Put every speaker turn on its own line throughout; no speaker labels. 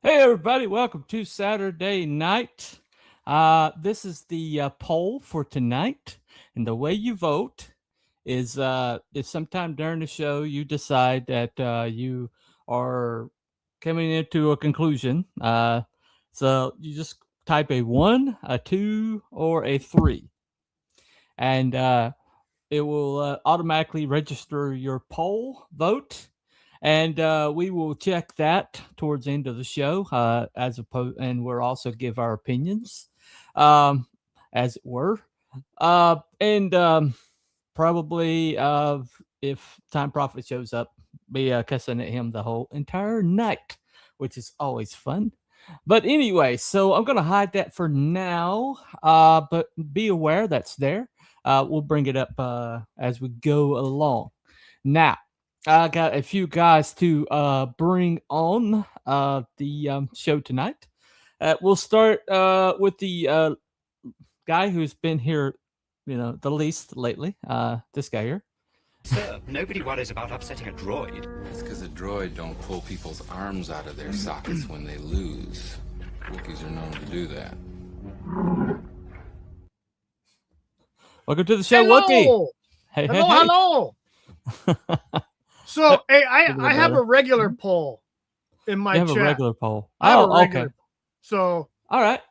Hey everybody, welcome to Saturday night. This is the poll for tonight, and the way you vote is if sometime during the show you decide that you are coming into a conclusion. So you just type a 1, a 2, or a 3, and it will automatically register your poll vote. And we will check that towards the end of the show, and we'll also give our opinions, as it were. And probably, if Time Prophet shows up, be cussing at him the whole entire night, which is always fun. But anyway, so I'm going to hide that for now, but be aware that's there. We'll bring it up as we go along. Now, I got a few guys to bring on the show tonight. We'll start with the guy who's been here, the least lately. This guy here.
Sir, nobody worries about upsetting a droid.
It's because a droid don't pull people's arms out of their sockets when they lose. Wookiees are known to do that.
Welcome to the show,
Hello!
Wookie. Hey,
hello. So, hey, I have a regular poll in my
you have
chat.
a regular poll.
Okay. So,
all right.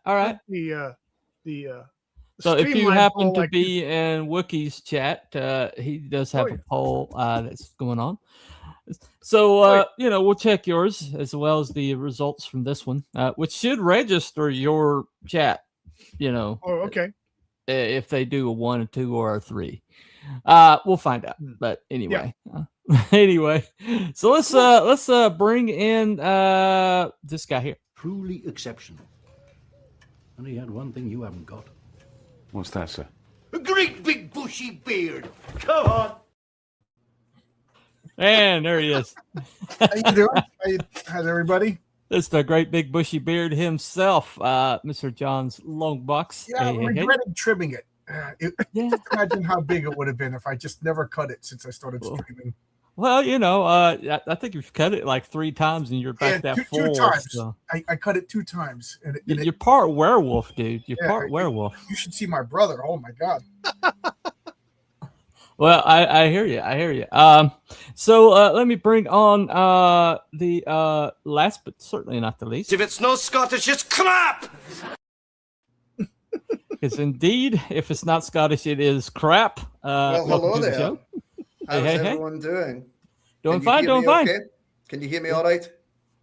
So if you happen to be in Wookie's chat, he does have a poll that's going on. So, we'll check yours as well as the results from this one, which should register your chat,
Oh, okay.
If they do a 1, a 2, or a 3. We'll find out. But anyway. Yeah. Anyway, so let's bring in this guy here.
Truly exceptional. And he had one thing you haven't got.
What's that, sir?
A great big bushy beard. Come on.
And there he is.
How you doing? How's everybody?
It's the great big bushy beard himself, Mr. John's Longbox.
Yeah, I regretted trimming it. Just imagine how big it would have been if I just never cut it since I started streaming.
Well, I think you've cut it like 3 times and you're back full.
2 times.
So.
I cut it 2 times. And
you're part werewolf, dude. You're part werewolf.
You should see my brother. Oh, my God.
Well, I hear you. I hear you. So let me bring on the last, but certainly not the least.
If it's no Scottish, it's crap!
Because indeed, if it's not Scottish, it is crap.
Well, hello there. How's everyone doing?
Doing fine, doing fine.
Okay? Can you hear me all right?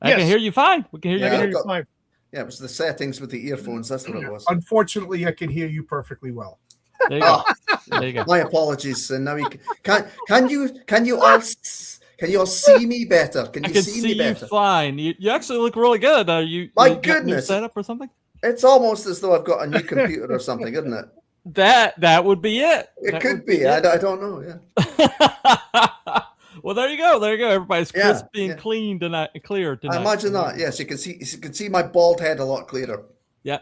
I can hear you fine. We can hear you
fine.
Yeah, it was the settings with the earphones. That's what it was.
Unfortunately, I can hear you perfectly well.
There you go. There you go.
My apologies. And now can you all see me better? Can you see me better?
I can see you fine. You actually look really good. Are you?
My
you
goodness.
Setup or something?
It's almost as though I've got a new computer or something, isn't it?
That would be it.
It could be. I don't know. Yeah.
Well, there you go. There you go. Everybody's crisp
Yeah,
and clean tonight, clear tonight.
I imagine that. Yes, you can see my bald head a lot clearer.
Yeah.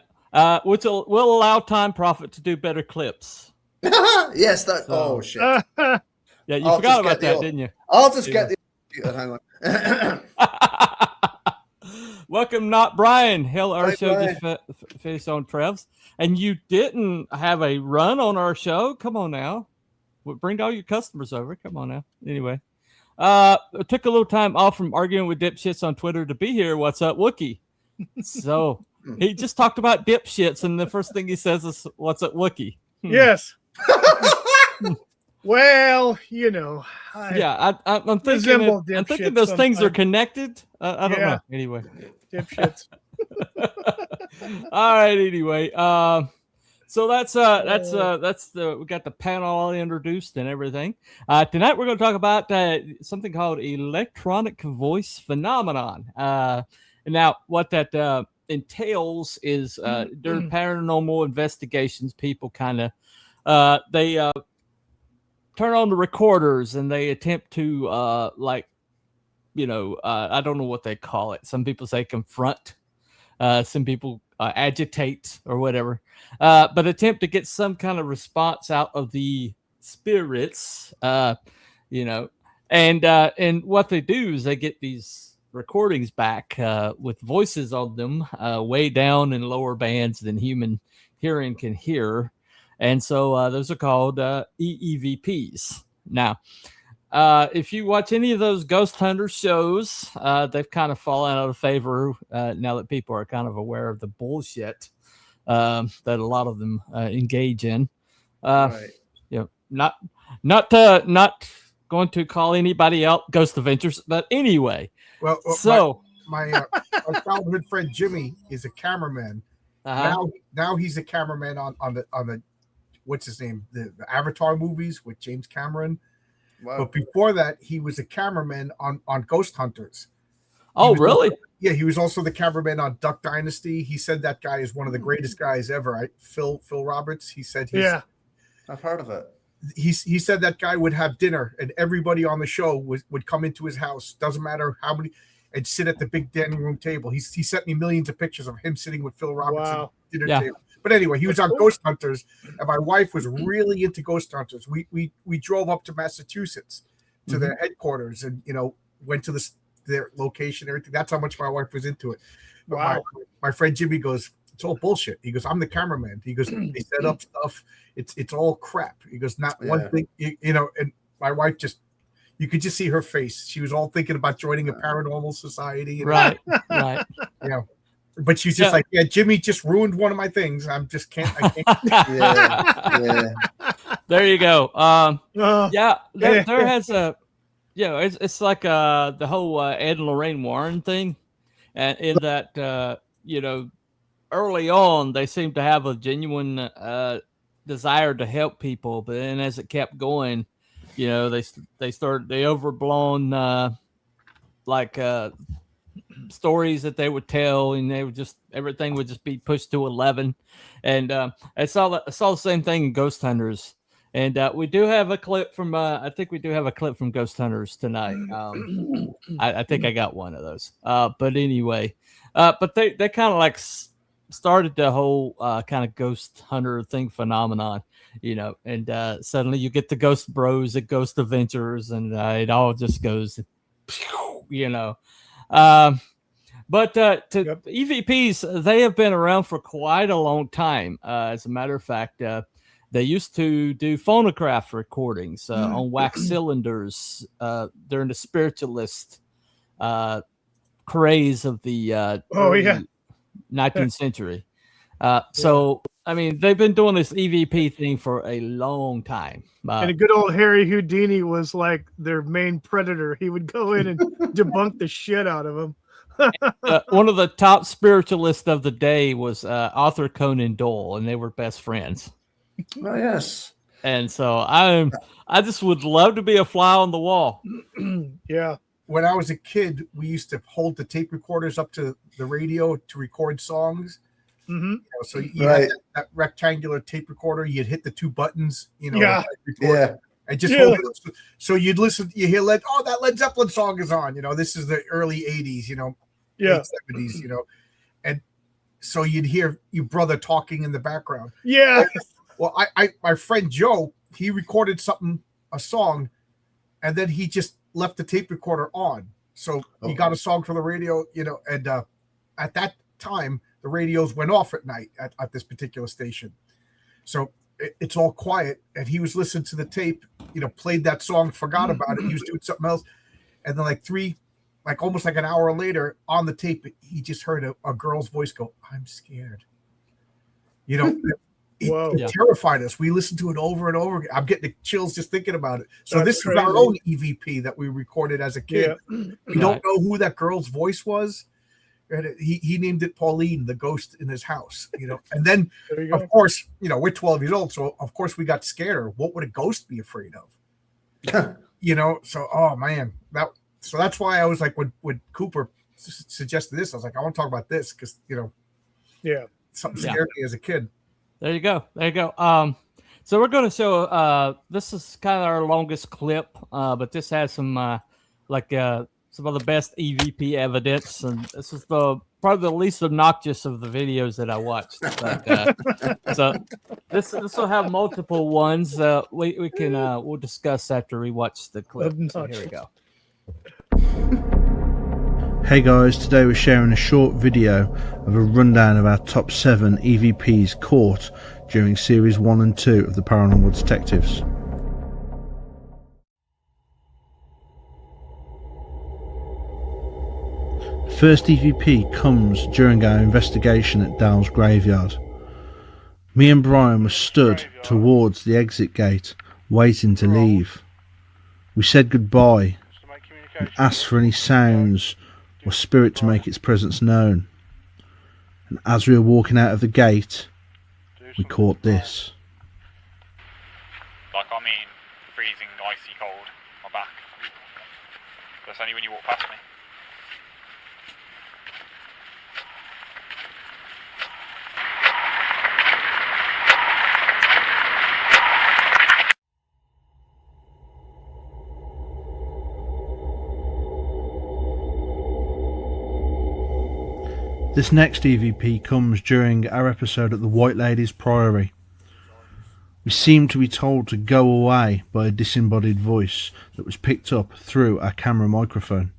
Which will allow Time Prophet to do better clips.
Yes, that.
So-
Oh shit!
Yeah, you
I'll
forgot
just
about
get the
that,
old-
didn't you?
I'll just get the. Hang on.
Welcome, not Brian. Hell, our
Hi,
show
Brian.
just finished on Trev's, and you didn't have a run on our show. Come on now, bring all your customers over. Come on now. Anyway, I took a little time off from arguing with dipshits on Twitter to be here. What's up, Wookie? So he just talked about dipshits, and the first thing he says is, "What's up, Wookie?"
Yes. Well, you know.
Yeah, I'm thinking.
resemble
I'm thinking
dipshits
those things are
sometimes.
connected. I don't
Yeah.
know. Anyway.
Dipshits.
All right. Anyway, so that's the we got the panel all introduced and everything. Tonight we're going to talk about something called electronic voice phenomenon. Now what that entails is during paranormal investigations, people kind of they turn on the recorders and they attempt to I don't know what they call it. Some people say confront. Some people agitate or whatever, but attempt to get some kind of response out of the spirits, and what they do is they get these recordings back with voices on them, way down in lower bands than human hearing can hear, and so those are called EEVPs. Now, if you watch any of those ghost hunter shows, they've kind of fallen out of favor now that people are kind of aware of the bullshit that a lot of them engage in.
Right.
Not going to call anybody out Ghost Adventures, but anyway.
Well,
So
my childhood friend Jimmy is a cameraman. Now he's a cameraman on the what's his name, the Avatar movies with James Cameron.
Wow.
But before that, he was a cameraman on Ghost Hunters.
Oh, really?
He was also the cameraman on Duck Dynasty. He said that guy is one of the greatest guys ever. Phil Roberts. He said
I've heard of it.
He said that guy would have dinner and everybody on the show would come into his house. Doesn't matter how many, and sit at the big dining room table. He sent me millions of pictures of him sitting with Phil Roberts at the dinner table. But anyway, he was on Ghost Hunters, and my wife was really into Ghost Hunters. We drove up to Massachusetts to their headquarters, and went to their location, everything. That's how much my wife was into it. But
Wow.
my friend Jimmy goes, "It's all bullshit." He goes, "I'm the cameraman." He goes, "They set up stuff. It's all crap." He goes, "Not one thing." And my wife you could just see her face. She was all thinking about joining a paranormal society.
Right.
But she's just like, "Yeah, Jimmy just ruined one of my things. I can't."
Yeah.
There you go.
Oh,
There has a, it's like the whole Ed and Lorraine Warren thing, and in that early on they seemed to have a genuine desire to help people, but then as it kept going, they overblown stories that they would tell, and they would everything would just be pushed to 11. And I saw the same thing in Ghost Hunters. And we do have a clip from I think we do have a clip from Ghost Hunters tonight. I think I got one of those. But anyway, but they kind of started the whole kind of ghost hunter thing phenomenon, and suddenly you get the Ghost Bros at Ghost Adventures, and it all just goes, But EVPs, they have been around for quite a long time. As a matter of fact, they used to do phonograph recordings on wax cylinders during the spiritualist craze of the early 19th century. So, I mean, they've been doing this EVP thing for a long time.
And a good old Harry Houdini was like their main predator. He would go in and debunk the shit out of them.
One of the top spiritualists of the day was Arthur Conan Doyle, and they were best friends.
Oh, yes.
And so I just would love to be a fly on the wall.
Yeah.
When I was a kid, we used to hold the tape recorders up to the radio to record songs. You know, so you had that rectangular tape recorder. You'd hit the 2 buttons. You know,
Yeah.
and just hold it up. So you'd listen. You hear that Led Zeppelin song is on. You know, this is the early '80s. You know, late '70s. You know, and so you'd hear your brother talking in the background.
Yeah.
Well, my friend Joe, he recorded a song, and then he just left the tape recorder on. So he got a song for the radio, you know, and at that time, the radios went off at night at this particular station. So it's all quiet, and he was listening to the tape, you know, played that song, forgot about it. He was doing something else. And then almost like an hour later on the tape, he just heard a girl's voice go, "I'm scared." You know, it terrified us. We listened to it over and over again. I'm getting the chills just thinking about it. So this is our own EVP that we recorded as a kid. We don't know who that girl's voice was. And he named it Pauline, the ghost in his house, you know. And then, of course, you know, we're 12 years old, so of course we got scared. What would a ghost be afraid of? You know, so man, so that's why I was like, when Cooper suggested this, I was like, I want to talk about this because, you know, something scared me as a kid.
There you go. So we're going to show. This is kind of our longest clip, but this has some some of the best EVP evidence, and this is probably the least obnoxious of the videos that I watched. But, so this will have multiple ones. We can we'll discuss after we watch the clip. So here we go.
Hey guys, today we're sharing a short video of a rundown of our top 7 EVPs caught during series 1 and 2 of the Paranormal Detectives. The first EVP comes during our investigation at Dale's graveyard. Me and Brian were stood towards the exit gate, waiting to leave. We said goodbye and asked for any sounds or spirit to make its presence known. And as we were walking out of the gate, we caught this.
Freezing, icy cold, my back. That's only when you walk past me.
This next EVP comes during our episode at the White Lady's Priory. We seemed to be told to go away by a disembodied voice that was picked up through our camera microphone.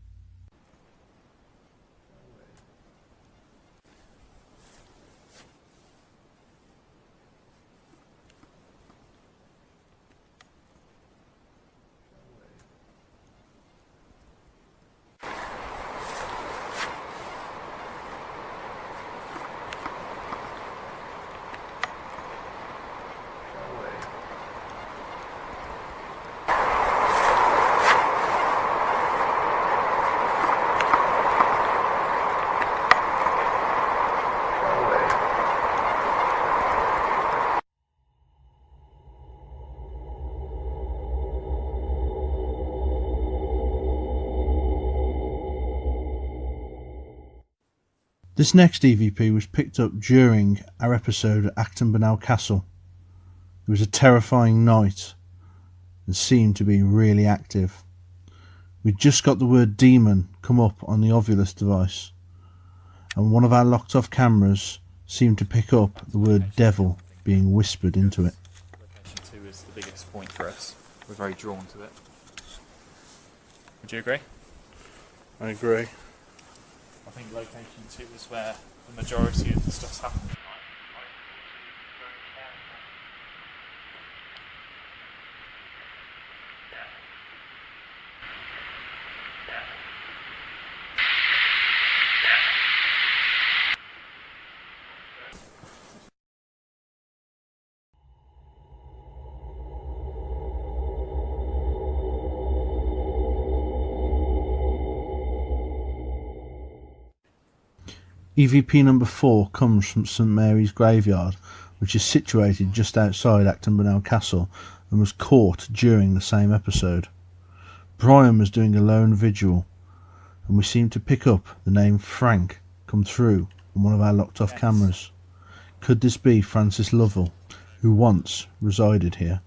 This next EVP was picked up during our episode at Acton Burnell Castle. It was a terrifying night and seemed to be really active. We'd just got the word demon come up on the Ovilus device, and one of our locked off cameras seemed to pick up the word devil being whispered into it.
Location 2 is the biggest point for us. We're very drawn to it. Would you agree?
I agree.
I think location 2 is where the majority of the stuff's happening.
EVP number 4 comes from St Mary's Graveyard, which is situated just outside Acton Burnell Castle and was caught during the same episode. Brian was doing a lone vigil, and we seemed to pick up the name Frank come through on one of our locked off cameras. Could this be Francis Lovell, who once resided here?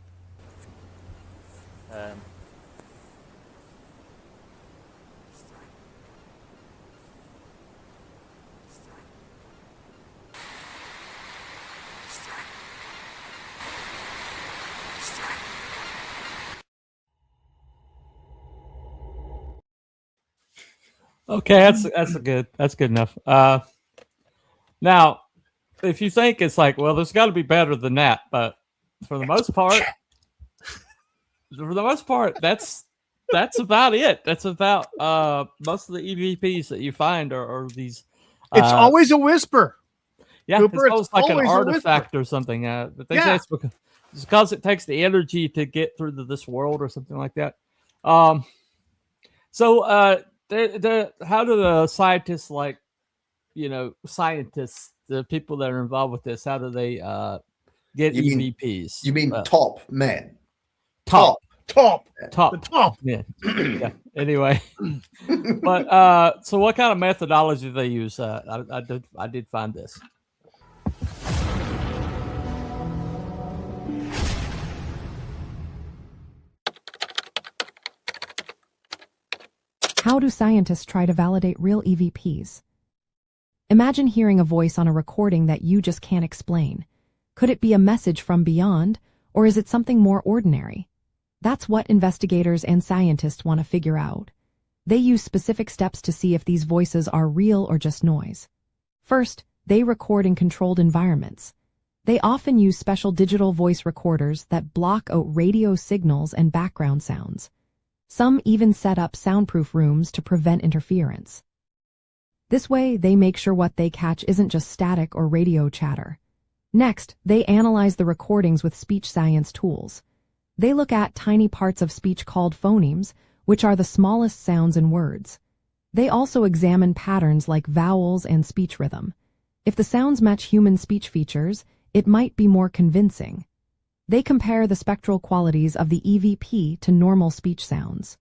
Okay, that's good enough. Now, if you think it's like, well, there's got to be better than that, but for the most part, that's about it. That's about most of the EVPs that you find are these.
It's always a whisper.
Yeah,
Cooper,
it's almost like an
always a
artifact
whisper.
or something. But they say it's because it takes the energy to get through to this world or something like that. So how do the scientists, like, scientists, the people that are involved with this, how do they get EVPs?
You mean top men?
Top.
The top.
Yeah. Yeah. Anyway, but so what kind of methodology do they use? I did find this.
How do scientists try to validate real EVPs? Imagine hearing a voice on a recording that you just can't explain. Could it be a message from beyond, or is it something more ordinary? That's what investigators and scientists want to figure out. They use specific steps to see if these voices are real or just noise. First, they record in controlled environments. They often use special digital voice recorders that block out radio signals and background sounds. Some even set up soundproof rooms to prevent interference. This way, they make sure what they catch isn't just static or radio chatter. Next, they analyze the recordings with speech science tools. They look at tiny parts of speech called phonemes, which are the smallest sounds in words. They also examine patterns like vowels and speech rhythm. If the sounds match human speech features, it might be more convincing. They compare the spectral qualities of the EVP to normal speech sounds.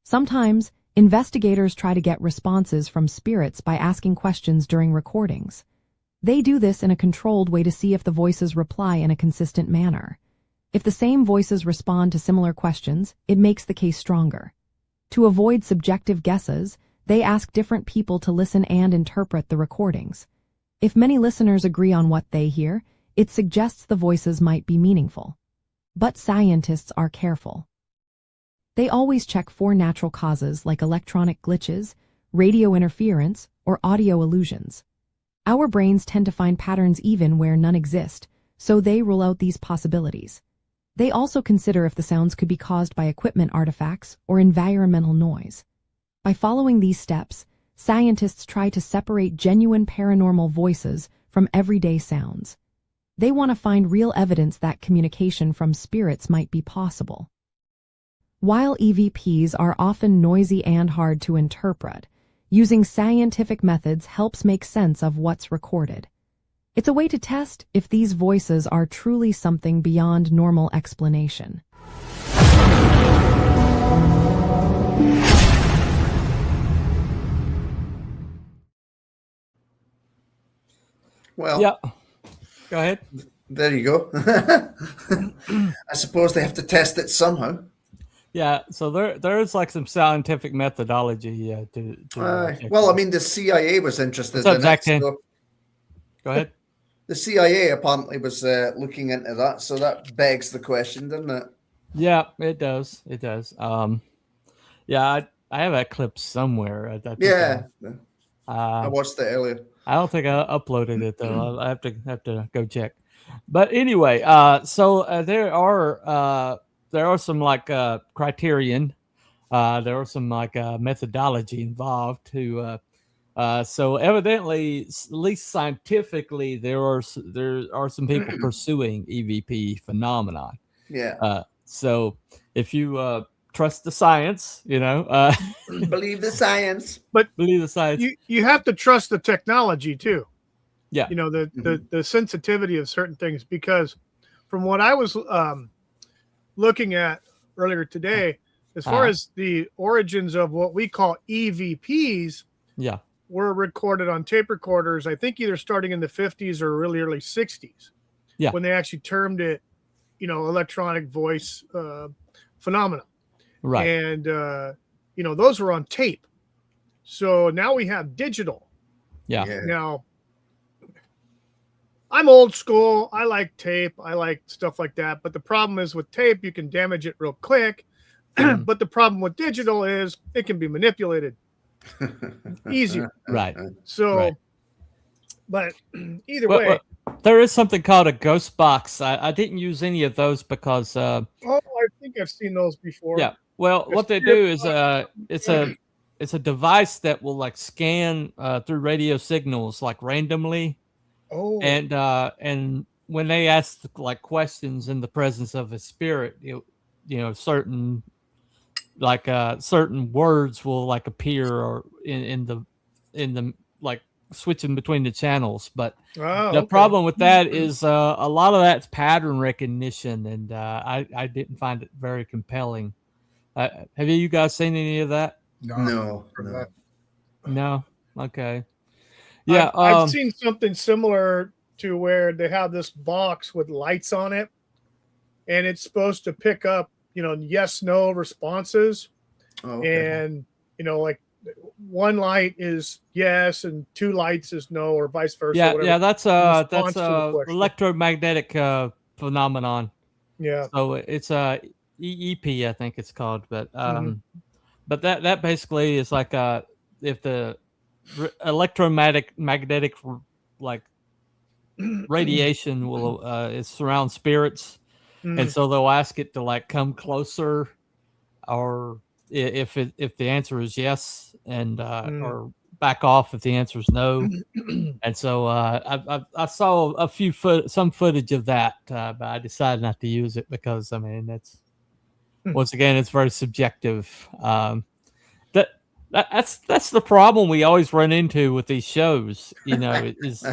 Sometimes, investigators try to get responses from spirits by asking questions during recordings. They do this in a controlled way to see if the voices reply in a consistent manner. If the same voices respond to similar questions, it makes the case stronger. To avoid subjective guesses, they ask different people to listen and interpret the recordings. If many listeners agree on what they hear, it suggests the voices might be meaningful. But scientists are careful. They always check for natural causes like electronic glitches, radio interference, or audio illusions. Our brains tend to find patterns even where none exist, so they rule out these possibilities. They also consider if the sounds could be caused by equipment artifacts or environmental noise. By following these steps, scientists try to separate genuine paranormal voices from everyday sounds. They want to find real evidence that communication from spirits might be possible. While EVPs are often noisy and hard to interpret, using scientific methods helps make sense of what's recorded. It's a way to test if these voices are truly something beyond normal explanation.
Well,
yeah. Go ahead.
There you go. I suppose they have to test it somehow.
Yeah, so there's like some scientific methodology
well, I mean, the CIA was interested in it. So
go ahead.
The CIA apparently was looking into that, so that begs the question, doesn't it?
Yeah, it does. It does. Yeah, I have that clip somewhere.
I watched it earlier.
I don't think I uploaded it though. I have to go check. But anyway, so there are some like criterion. There are some like methodology involved to. So evidently, at least scientifically, there are some people pursuing EVP phenomenon.
Yeah.
So if you trust the science,
believe the science.
But
believe the science.
You have to trust the technology too.
Yeah.
The sensitivity of certain things, because from what I was looking at earlier today, as far as the origins of what we call EVPs,
yeah,
were recorded on tape recorders, I think either starting in the 50s or really early 60s.
Yeah.
When they actually termed it, electronic voice phenomena.
Right.
And, those were on tape. So now we have digital.
Yeah.
Now, I'm old school. I like tape. I like stuff like that. But the problem is with tape, you can damage it real quick. But the problem with digital is it can be manipulated easier.
Right.
So,
right.
But either way.
There is something called a ghost box. I didn't use any of those because.
I think I've seen those before.
Yeah. Well, what they do is it's a device that will like scan through radio signals like randomly.
Oh.
And when they ask like questions in the presence of a spirit, certain words will like appear or in the like switching between the channels. But the problem with that is a lot of that's pattern recognition, and I didn't find it very compelling. Have you guys seen any of that?
No.
No. Okay. Yeah,
I've seen something similar to where they have this box with lights on it, and it's supposed to pick up, yes, no responses. And, like one light is yes and two lights is no, or vice versa.
Yeah,
whatever,
yeah, that's electromagnetic phenomenon.
Yeah.
So it's EEP, I think it's called, but that basically is like if the electromagnetic like radiation will it surround spirits, and so they'll ask it to like come closer, or if the answer is yes, and or back off if the answer is no. And so I saw some footage of that, but I decided not to use it because that's once again it's very subjective. That's the problem we always run into with these shows. It's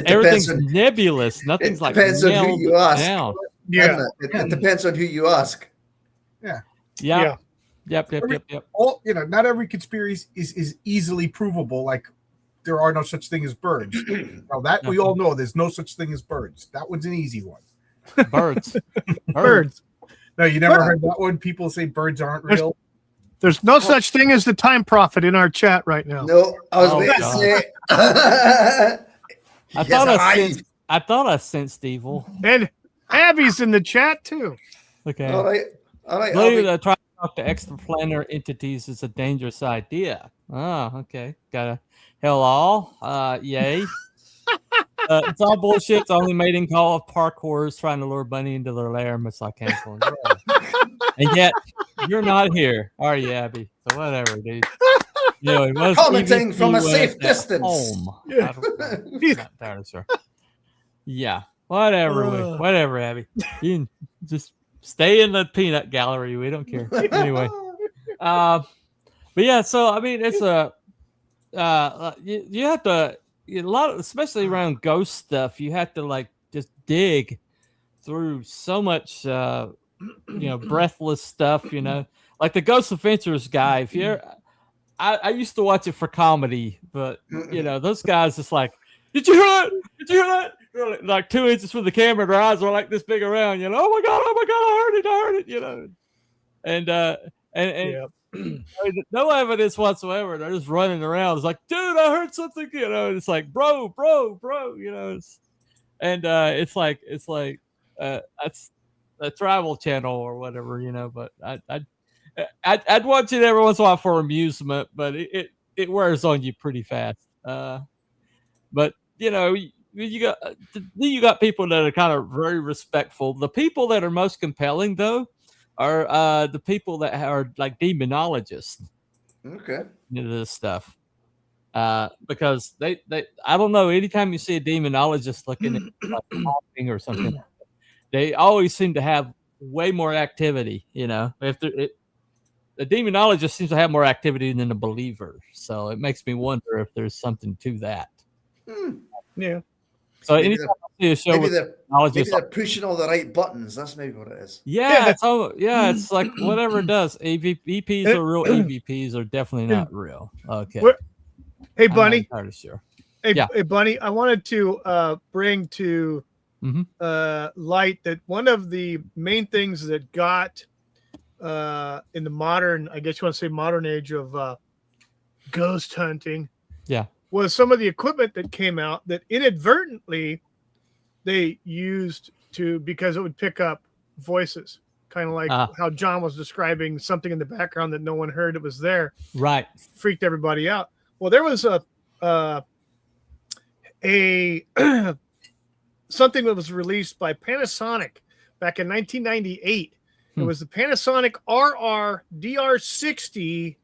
everything's nebulous. Nothing's like
depends on who you ask.
Down.
Yeah,
it depends on who you ask.
Yeah. Yep.
All not every conspiracy is easily provable. Like there are no such thing as birds. Now that we all know, there's no such thing as birds. That one's an easy one.
Birds.
No, you never heard that one. People say birds aren't real.
There's no such thing as the time prophet in our chat right now.
No, I was going to say.
I thought I sensed evil.
And Abby's in the chat too.
Okay.
All right.
Believe that trying to talk to extraplanar entities is a dangerous idea. Oh, okay. Got a hello. Yay. It's all bullshit. It's only made in call of parkours trying to lure Bunny into their lair and missile canceling. And yet, you're not here, are you, Abby? So whatever, dude.
Commenting from a safe distance.
Home. Yeah. Not entirely sure. Yeah. Whatever, Abby. You can just stay in the peanut gallery. We don't care. Anyway. But yeah, so it's you have to a lot of, especially around ghost stuff, you have to like just dig through so much breathless stuff, like the Ghost Adventures guy. If you're I used to watch it for comedy, but those guys just like, did you hear that? Did you hear that? Like 2 inches from the camera, their eyes are like this big around, oh my god, I heard it, and no evidence whatsoever. They're just running around. It's like, dude, I heard something, it's like, bro, it's like that's a travel channel or whatever, but I'd watch it every once in a while for amusement, but it wears on you pretty fast. But you got people that are kind of very respectful. The people that are most compelling, though, are the people that are like demonologists.
Okay.
Into this stuff, because they I don't know. Anytime you see a demonologist looking at like talking or something, they always seem to have way more activity. If the demonologist seems to have more activity than the believer, so it makes me wonder if there's something to that.
Yeah.
So anytime I see a show with
maybe they're pushing all the right buttons. That's maybe what it is.
Yeah, it's like whatever it does. EVPs are real. EVPs are definitely not real. Okay.
Hey,
I'm not
Bunny.
entirely sure.
Hey, Bunny, I wanted to bring to light that one of the main things that got in the modern, I guess you want to say modern age of ghost hunting, was some of the equipment that came out that inadvertently they used because it would pick up voices, kind of like how John was describing something in the background that no one heard it was there.
Right.
Freaked everybody out. Well, there was a something that was released by Panasonic back in 1998. It was the Panasonic DR60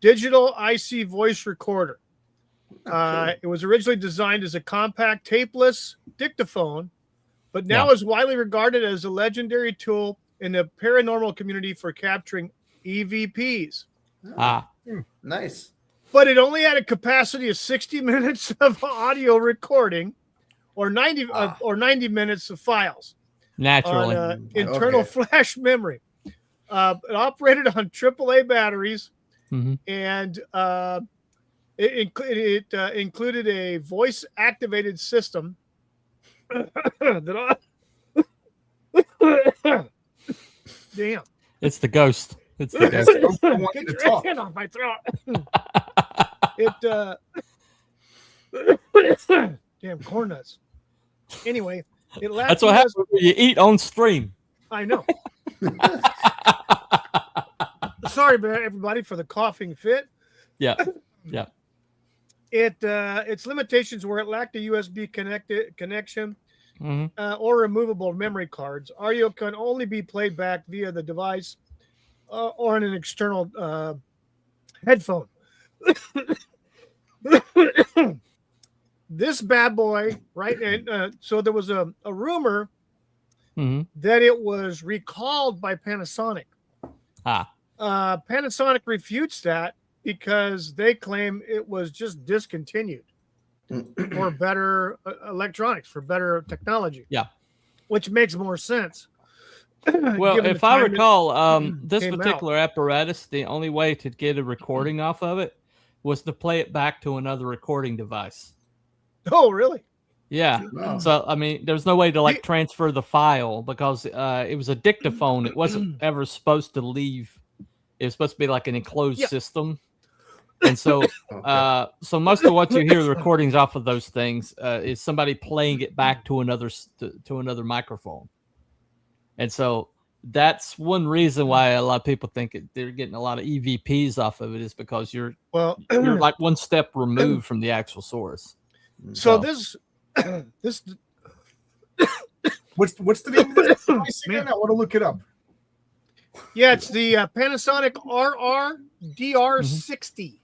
digital IC voice recorder. It was originally designed as a compact tapeless dictaphone, but now is widely regarded as a legendary tool in the paranormal community for capturing EVPs.
Nice.
But it only had a capacity of 60 minutes of audio recording or 90 minutes of files.
Naturally.
On internal flash memory. It operated on AAA batteries, and it included a voice-activated system. Damn.
It's the ghost. It's the ghost.
Get your hand off my throat. Damn corn nuts. Anyway,
that's what happens when you eat on stream.
I know. Sorry, everybody, for the coughing fit.
Yeah.
Its limitations were it lacked a USB connection or removable memory cards. Audio can only be played back via the device or on an external headphone. This bad boy, right? And so there was a rumor that it was recalled by Panasonic. Panasonic refutes that because they claim it was just discontinued for better electronics, for better technology.
Yeah.
Which makes more sense.
Well, if I recall, this particular apparatus, the only way to get a recording off of it was to play it back to another recording device.
Oh, really?
Yeah.
Wow.
So, I mean, there's no way to transfer the file because it was a dictaphone. It wasn't ever supposed to leave. It was supposed to be like an enclosed system. And so, so most of what you hear the recordings off of those things is somebody playing it back to another microphone. And so that's one reason why a lot of people think they're getting a lot of EVPs off of it is because you're like one step removed from the actual source.
So this
what's the name of this device again? I want to look it up.
Yeah, it's the Panasonic DR60.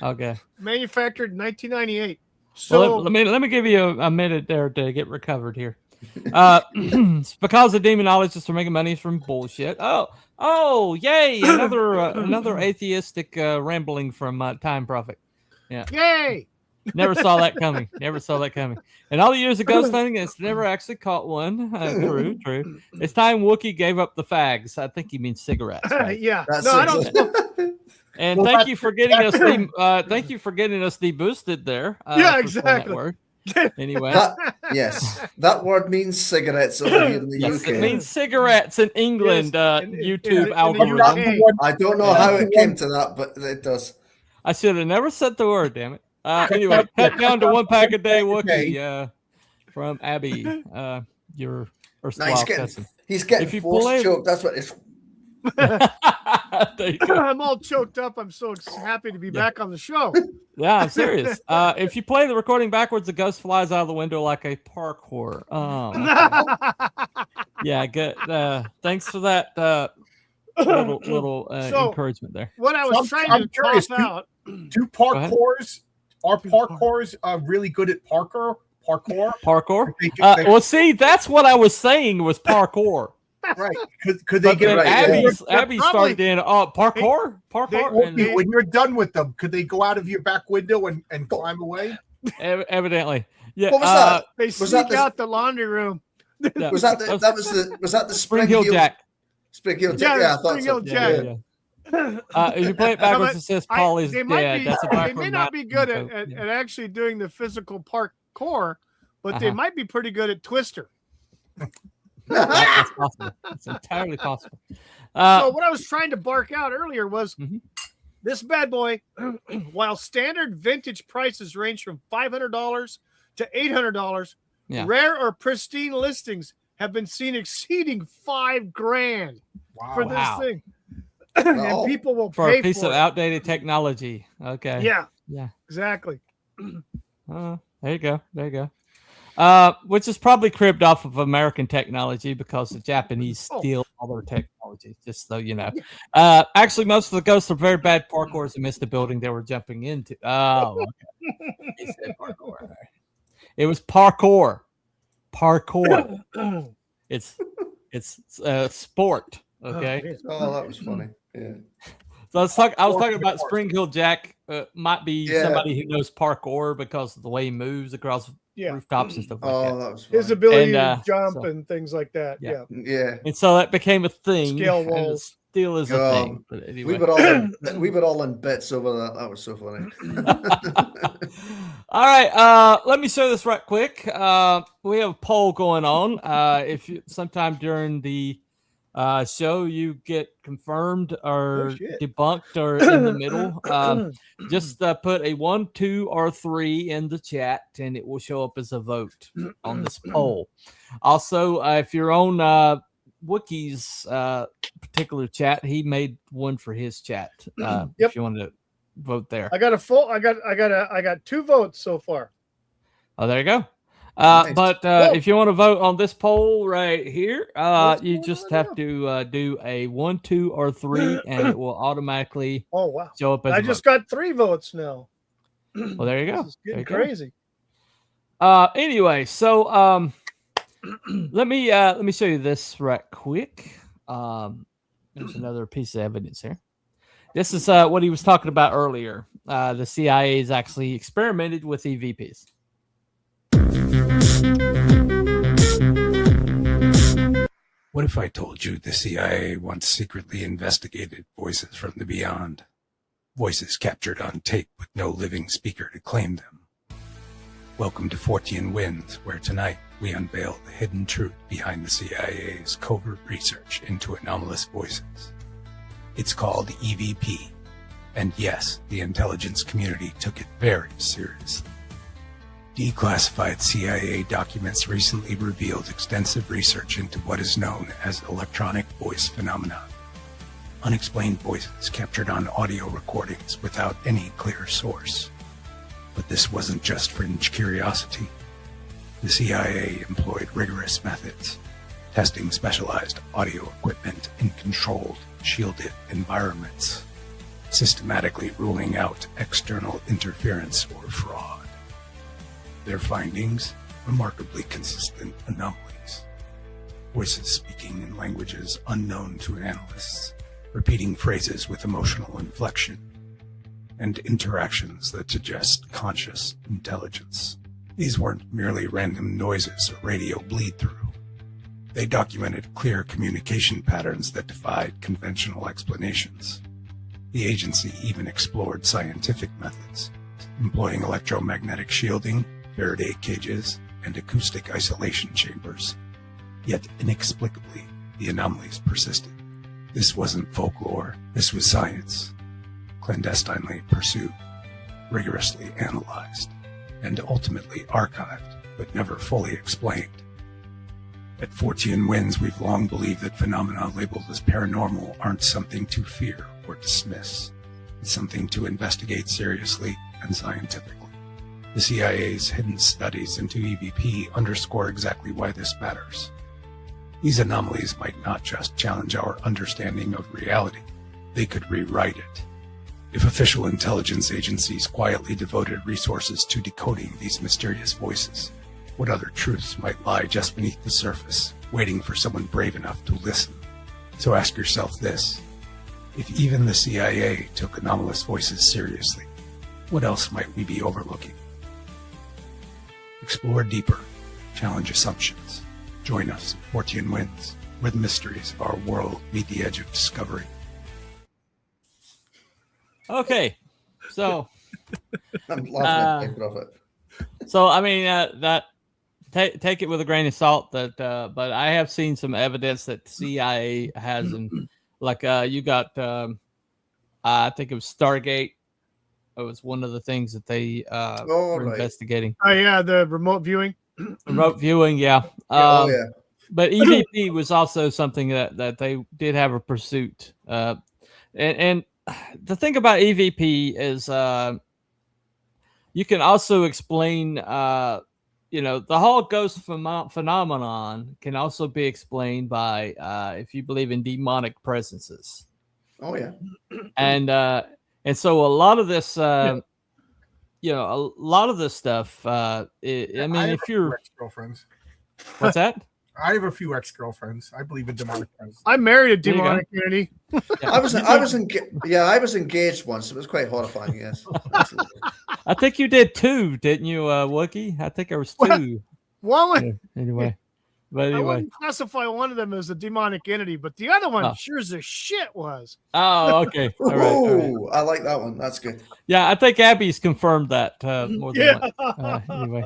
Okay.
Manufactured in 1998. So
let me give you a minute there to get recovered here. It's because the demonologists are making money from bullshit. Oh, yay! Another atheistic rambling from Time Prophet. Yeah.
Yay!
Never saw that coming. And all the years of ghost hunting, it's never actually caught one. True. It's time Wookiee gave up the fags. I think he means cigarettes. Right?
Yeah. I don't smoke.
And thank you for getting us. Thank you for getting us deboosted there.
Yeah, exactly.
Word. Anyway,
that word means cigarettes over here in the UK.
It means cigarettes in England. YouTube algorithm.
I don't know how it came to that, but it does.
I should have never said the word. Damn it. Anyway, cut down to 1 pack a day, Wookiee. From Abby, your erstwhile cousin.
He's getting force choked. That's what it's.
I'm all choked up. I'm so happy to be back on the show.
Yeah, I'm serious. If you play the recording backwards, the ghost flies out of the window like a parkour. Yeah, good. Thanks for that little encouragement there.
What I was trying to
curious,
toss out.
Do parkours really good at parkour?
Well, see, that's what I was saying was parkour.
Right? Could they get
Abby started in parkour?
When you're done with them, could they go out of your back window and climb away?
Evidently, yeah.
What was that?
They sneak out the laundry room.
Was that the Spring
Hill Jack?
Spring Hill Jack. Yeah, I thought
Spring Hill Jack.
Yeah. If you play it backwards, it says Paul is dead. That's a
they may not be good at actually doing the physical parkour, but they might be pretty good at Twister.
That's possible. It's entirely possible.
So what I was trying to bark out earlier was this bad boy, while standard vintage prices range from $500 to $800, rare or pristine listings have been seen exceeding $5,000 for this thing. And people will
for
pay
a piece
for
of outdated technology. Okay.
Yeah, exactly.
There you go. Which is probably cribbed off of American technology because the Japanese steal all their technology, just so you know. Actually, most of the ghosts are very bad parkours and missed the building they were jumping into. Oh, okay. He said parkour. It was parkour. It's sport. Okay.
Oh, that was funny. Yeah.
So I was talking about Spring Hill Jack might be somebody who knows parkour because of the way he moves across rooftops and stuff like that.
That was funny.
His ability to jump and things like that. Yeah.
And so that became a thing.
Scale walls.
Still is a thing. But anyway.
We were all in bits over that. That was so funny.
All right. Let me show this right quick. We have a poll going on. If you, sometime during the show you get confirmed or debunked or in the middle, just put a 1, 2, or 3 in the chat and it will show up as a vote on this poll. Also, if you're on Wookie's particular chat, he made one for his chat. If you want to vote there.
I got 2 votes so far.
Oh, there you go. But if you want to vote on this poll right here, you just have to do a 1, 2, or 3, and it will automatically show up as
I just got 3 votes now.
Well, there you go.
This is getting crazy.
Anyway, so let me show you this right quick. There's another piece of evidence here. This is what he was talking about earlier. The CIA has actually experimented with EVPs.
What if I told you the CIA once secretly investigated voices from the beyond? Voices captured on tape with no living speaker to claim them. Welcome to Fortean Winds, where tonight we unveil the hidden truth behind the CIA's covert research into anomalous voices. It's called EVP, and yes, the intelligence community took it very seriously. Declassified CIA documents recently revealed extensive research into what is known as electronic voice phenomena. Unexplained voices captured on audio recordings without any clear source. But this wasn't just fringe curiosity. The CIA employed rigorous methods, testing specialized audio equipment in controlled, shielded environments, systematically ruling out external interference or fraud. Their findings, remarkably consistent anomalies. Voices speaking in languages unknown to analysts, repeating phrases with emotional inflection, and interactions that suggest conscious intelligence. These weren't merely random noises or radio bleed-through. They documented clear communication patterns that defied conventional explanations. The agency even explored scientific methods, employing electromagnetic shielding, Faraday cages, and acoustic isolation chambers. Yet inexplicably, the anomalies persisted. This wasn't folklore, this was science. Clandestinely pursued, rigorously analyzed, and ultimately archived, but never fully explained. At Fortean Winds, we've long believed that phenomena labeled as paranormal aren't something to fear or dismiss. It's something to investigate seriously and scientifically. The CIA's hidden studies into EVP underscore exactly why this matters. These anomalies might not just challenge our understanding of reality, they could rewrite it. If official intelligence agencies quietly devoted resources to decoding these mysterious voices, what other truths might lie just beneath the surface, waiting for someone brave enough to listen? So ask yourself this: if even the CIA took anomalous voices seriously, what else might we be overlooking? Explore deeper, challenge assumptions. Join us at Fortean Winds, where the mysteries of our world meet the edge of discovery.
Okay, so
I'm laughing at Prophet.
So I mean that take it with a grain of salt. That but I have seen some evidence that the CIA has, and like you got I think it was Stargate. It was one of the things that they were investigating.
Oh yeah, the remote viewing.
Remote viewing, yeah.
Yeah.
But EVP was also something that they did have a pursuit. And the thing about EVP is you can also explain, the whole ghost phenomenon can also be explained by if you believe in demonic presences.
Oh yeah.
And so a lot of this, a lot of this stuff. I mean, if you're
ex-girlfriends,
what's that?
I have a few ex-girlfriends. I believe in demonic presence.
I married a demonic entity.
I was engaged once. It was quite horrifying. Yes, absolutely.
I think you did too, didn't you, Wookie? I think there was two.
One.
Anyway, but
I
anyway.
wouldn't classify one of them as a demonic entity, but the other one sure as a shit was.
Oh, okay. All right.
Ooh, I like that one. That's good.
Yeah, I think Abby's confirmed that more than once. Anyway.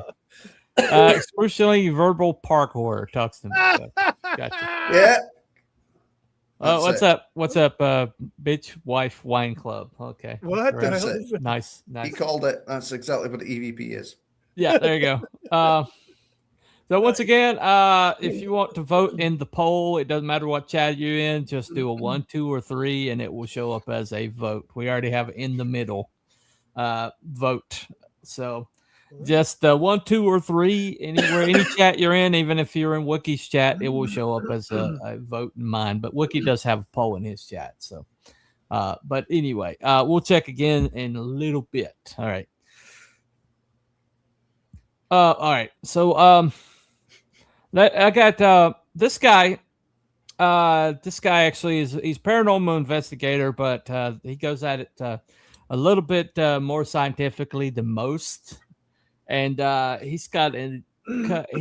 Excruciating verbal park horror talks to me. So. Gotcha.
Yeah.
What's up? What's up, bitch wife wine club? Okay.
What the hell
is
it?
Nice.
He called it. That's exactly what the EVP is.
Yeah, there you go. So once again, if you want to vote in the poll, it doesn't matter what chat you're in, just do a 1, 2, or 3, and it will show up as a vote. We already have in the middle vote. So just 1, 2, or 3, anywhere, any chat you're in, even if you're in Wookie's chat, it will show up as a vote in mine. But Wookie does have a poll in his chat. So, but anyway, we'll check again in a little bit. All right. All right. So, I got this guy. This guy actually he's paranormal investigator, but he goes at it a little bit more scientifically than most. And he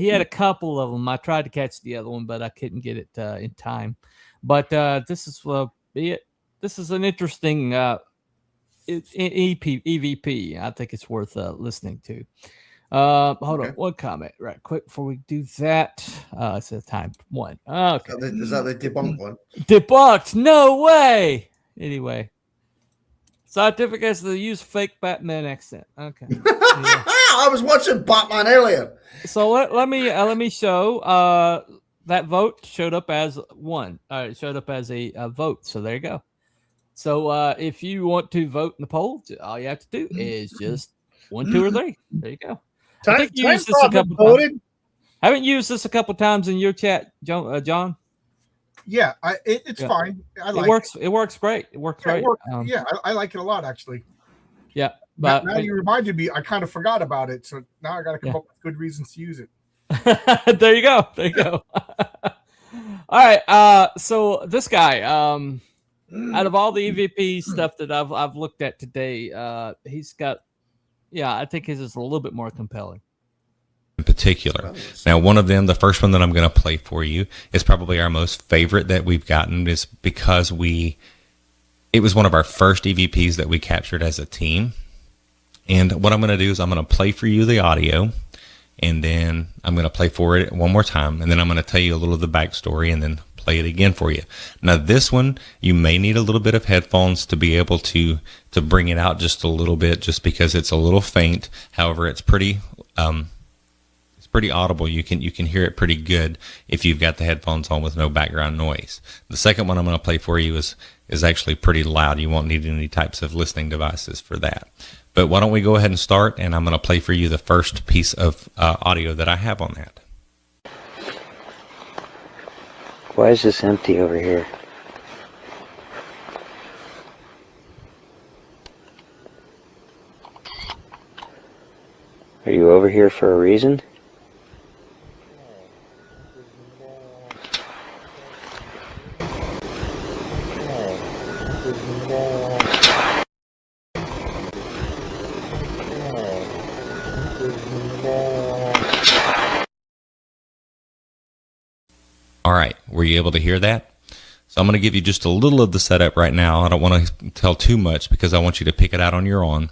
had a couple of them. I tried to catch the other one, but I couldn't get it in time. But this is this is an interesting EVP. I think it's worth listening to. Hold on, one comment right quick before we do that. It's a time one. Okay,
is that the debunked one?
Debunked? No way. Anyway, scientific as the use fake Batman accent. Okay. Anyway.
I was watching Batman earlier.
So let me show. That vote showed up as one. It showed up as a vote. So there you go. So if you want to vote in the poll, all you have to do is just 1, 2, or 3. There you go. I think you used this a couple times. Haven't you used this a couple times in your chat, John?
Yeah, it's fine.
It works great. It works great.
I like it a lot, actually.
Yeah,
but now you reminded me. I kind of forgot about it, so now I got to come up with good reasons to use it.
There you go. There you go. All right. So this guy, out of all the EVP stuff that I've looked at today, he's got. Yeah, I think his is a little bit more compelling.
In particular. Now, one of them, the first one that I'm going to play for you, is probably our most favorite that we've gotten, is because it was one of our first EVPs that we captured as a team. And what I'm going to do is I'm going to play for you the audio, and then I'm going to play for it one more time, and then I'm going to tell you a little of the backstory, and then play it again for you. Now, this one, you may need a little bit of headphones to be able to bring it out just a little bit, just because it's a little faint. However, it's pretty audible. You can hear it pretty good if you've got the headphones on with no background noise. The second one I'm going to play for you is actually pretty loud. You won't need any types of listening devices for that. But why don't we go ahead and start, and I'm going to play for you the first piece of audio that I have on that.
Why is this empty over here? Are you over here for a reason?
All right, were you able to hear that? So I'm going to give you just a little of the setup right now. I don't want to tell too much because I want you to pick it out on your own.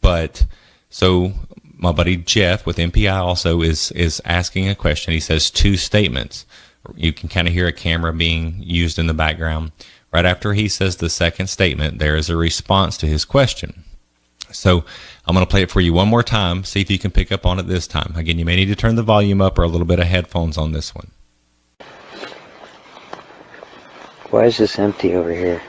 But so my buddy Jeff with MPI also is asking a question. He says 2 statements. You can kind of hear a camera being used in the background. Right after he says the second statement, there is a response to his question. So I'm going to play it for you one more time. See if you can pick up on it this time. Again, you may need to turn the volume up or a little bit of headphones on this one.
Why is this empty over here?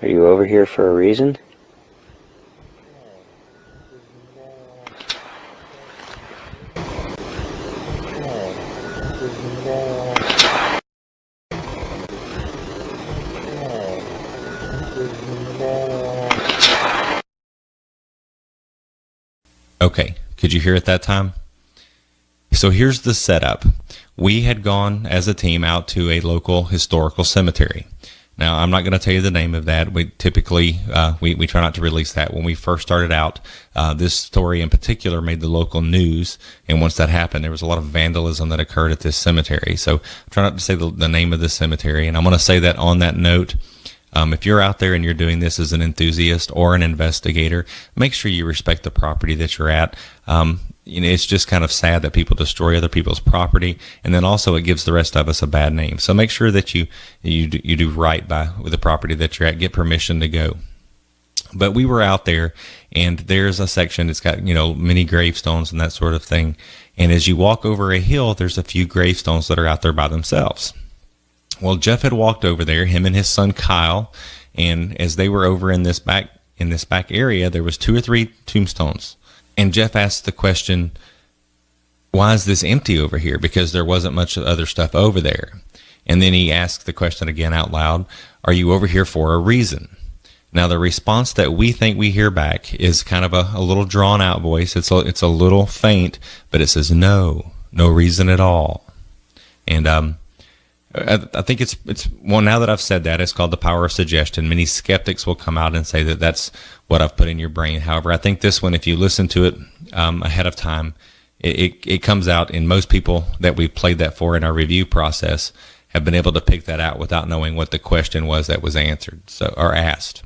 Are you over here for a reason?
Okay, could you hear it that time? So here's the setup. We had gone as a team out to a local historical cemetery. Now, I'm not going to tell you the name of that. We typically, we try not to release that. When we first started out, this story in particular made the local news. And once that happened, there was a lot of vandalism that occurred at this cemetery. So try not to say the name of the cemetery. And I'm going to say that on that note, if you're out there and you're doing this as an enthusiast or an investigator, make sure you respect the property that you're at. It's just kind of sad that people destroy other people's property, and then also it gives the rest of us a bad name. So make sure that you do right with the property that you're at. Get permission to go. But we were out there, and there's a section that's got many gravestones and that sort of thing. And as you walk over a hill, there's a few gravestones that are out there by themselves. Well, Jeff had walked over there, him and his son Kyle, and as they were over in this back area, there was 2 or 3 tombstones. And Jeff asked the question, why is this empty over here? Because there wasn't much other stuff over there. And then he asked the question again out loud, are you over here for a reason? Now, the response that we think we hear back is kind of a little drawn out voice. It's a little faint, but it says, no reason at all. And I think it's well, now that I've said that, it's called the power of suggestion. Many skeptics will come out and say that that's what I've put in your brain. However, I think this one, if you listen to it ahead of time, it comes out, and most people that we've played that for in our review process have been able to pick that out without knowing what the question was that was answered or asked.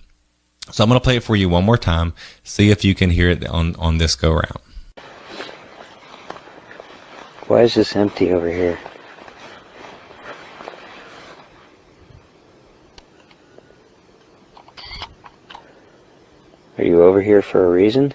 So I'm going to play it for you one more time. See if you can hear it on this go round.
Why is this empty over here? Are you over here for a reason?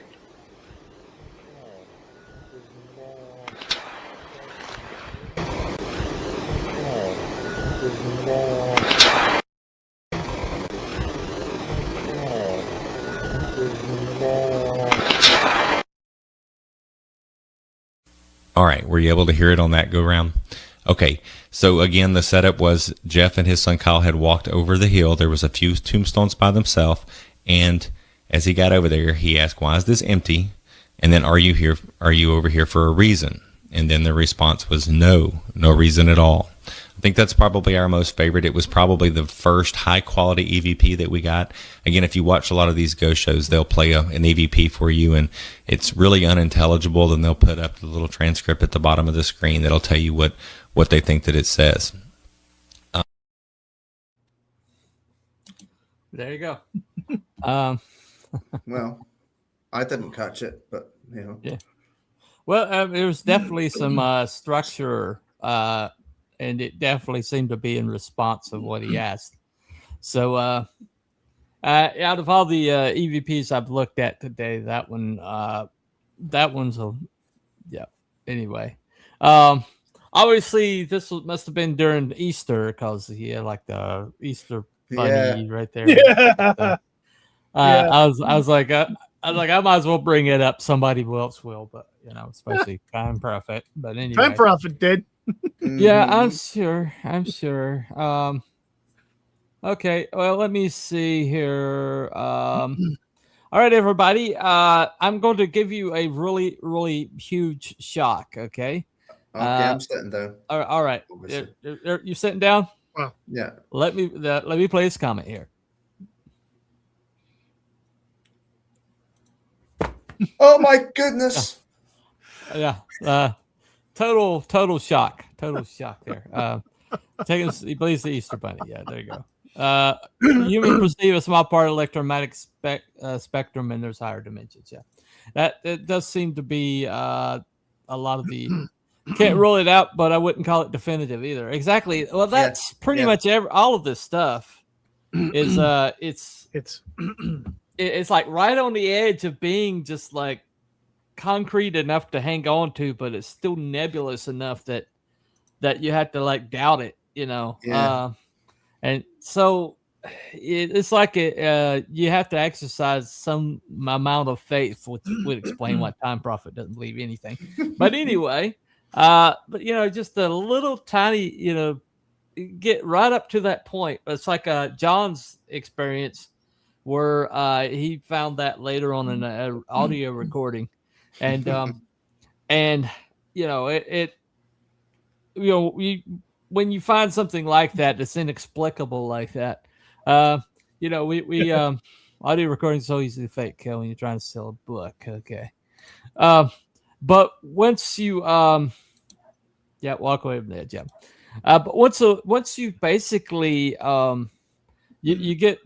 All right, were you able to hear it on that go round? Okay, so again, the setup was Jeff and his son Kyle had walked over the hill. There was a few tombstones by themselves, and as he got over there, he asked, why is this empty? And then, are you over here for a reason? And then the response was no reason at all. I think that's probably our most favorite. It was probably the first high quality EVP that we got. Again, if you watch a lot of these ghost shows, they'll play an EVP for you, and it's really unintelligible. Then they'll put up the little transcript at the bottom of the screen that'll tell you what they think that it says.
There you go.
Well, I didn't catch it, but
yeah. Well, there was definitely some structure, and it definitely seemed to be in response of what he asked. So, out of all the EVPs I've looked at today, that one's yeah. Anyway, obviously this must have been during Easter because he had like the Easter bunny right there.
Yeah.
I was like, I might as well bring it up. Somebody else will, but especially Time Prophet. But anyway,
Time Prophet did.
Yeah, I'm sure. Okay, well, let me see here. All right, everybody. I'm going to give you a really, really huge shock. Okay.
Okay, I'm sitting down.
All right. You're sitting down.
Wow.
Yeah.
Let me play this comment here.
Oh my goodness!
Yeah. Total shock there. He believes the Easter Bunny. Yeah, there you go. Humans perceive a small part of electromagnetic spectrum, and there's higher dimensions. Yeah, that does seem to be a lot of the. Can't rule it out, but I wouldn't call it definitive either. Exactly. Well, that's pretty much all of this stuff. Is it's like right on the edge of being just like concrete enough to hang on to, but it's still nebulous enough that you have to like doubt it, and so it's like you have to exercise some amount of faith, which would explain why Time Prophet doesn't believe anything. But anyway, but just a little tiny, get right up to that point. It's like John's experience where he found that later on in an audio recording, and when you find something like that's inexplicable like that, we audio recordings so easy to fake when you're trying to sell a book. Okay, but once you walk away from the edge, but once you basically you get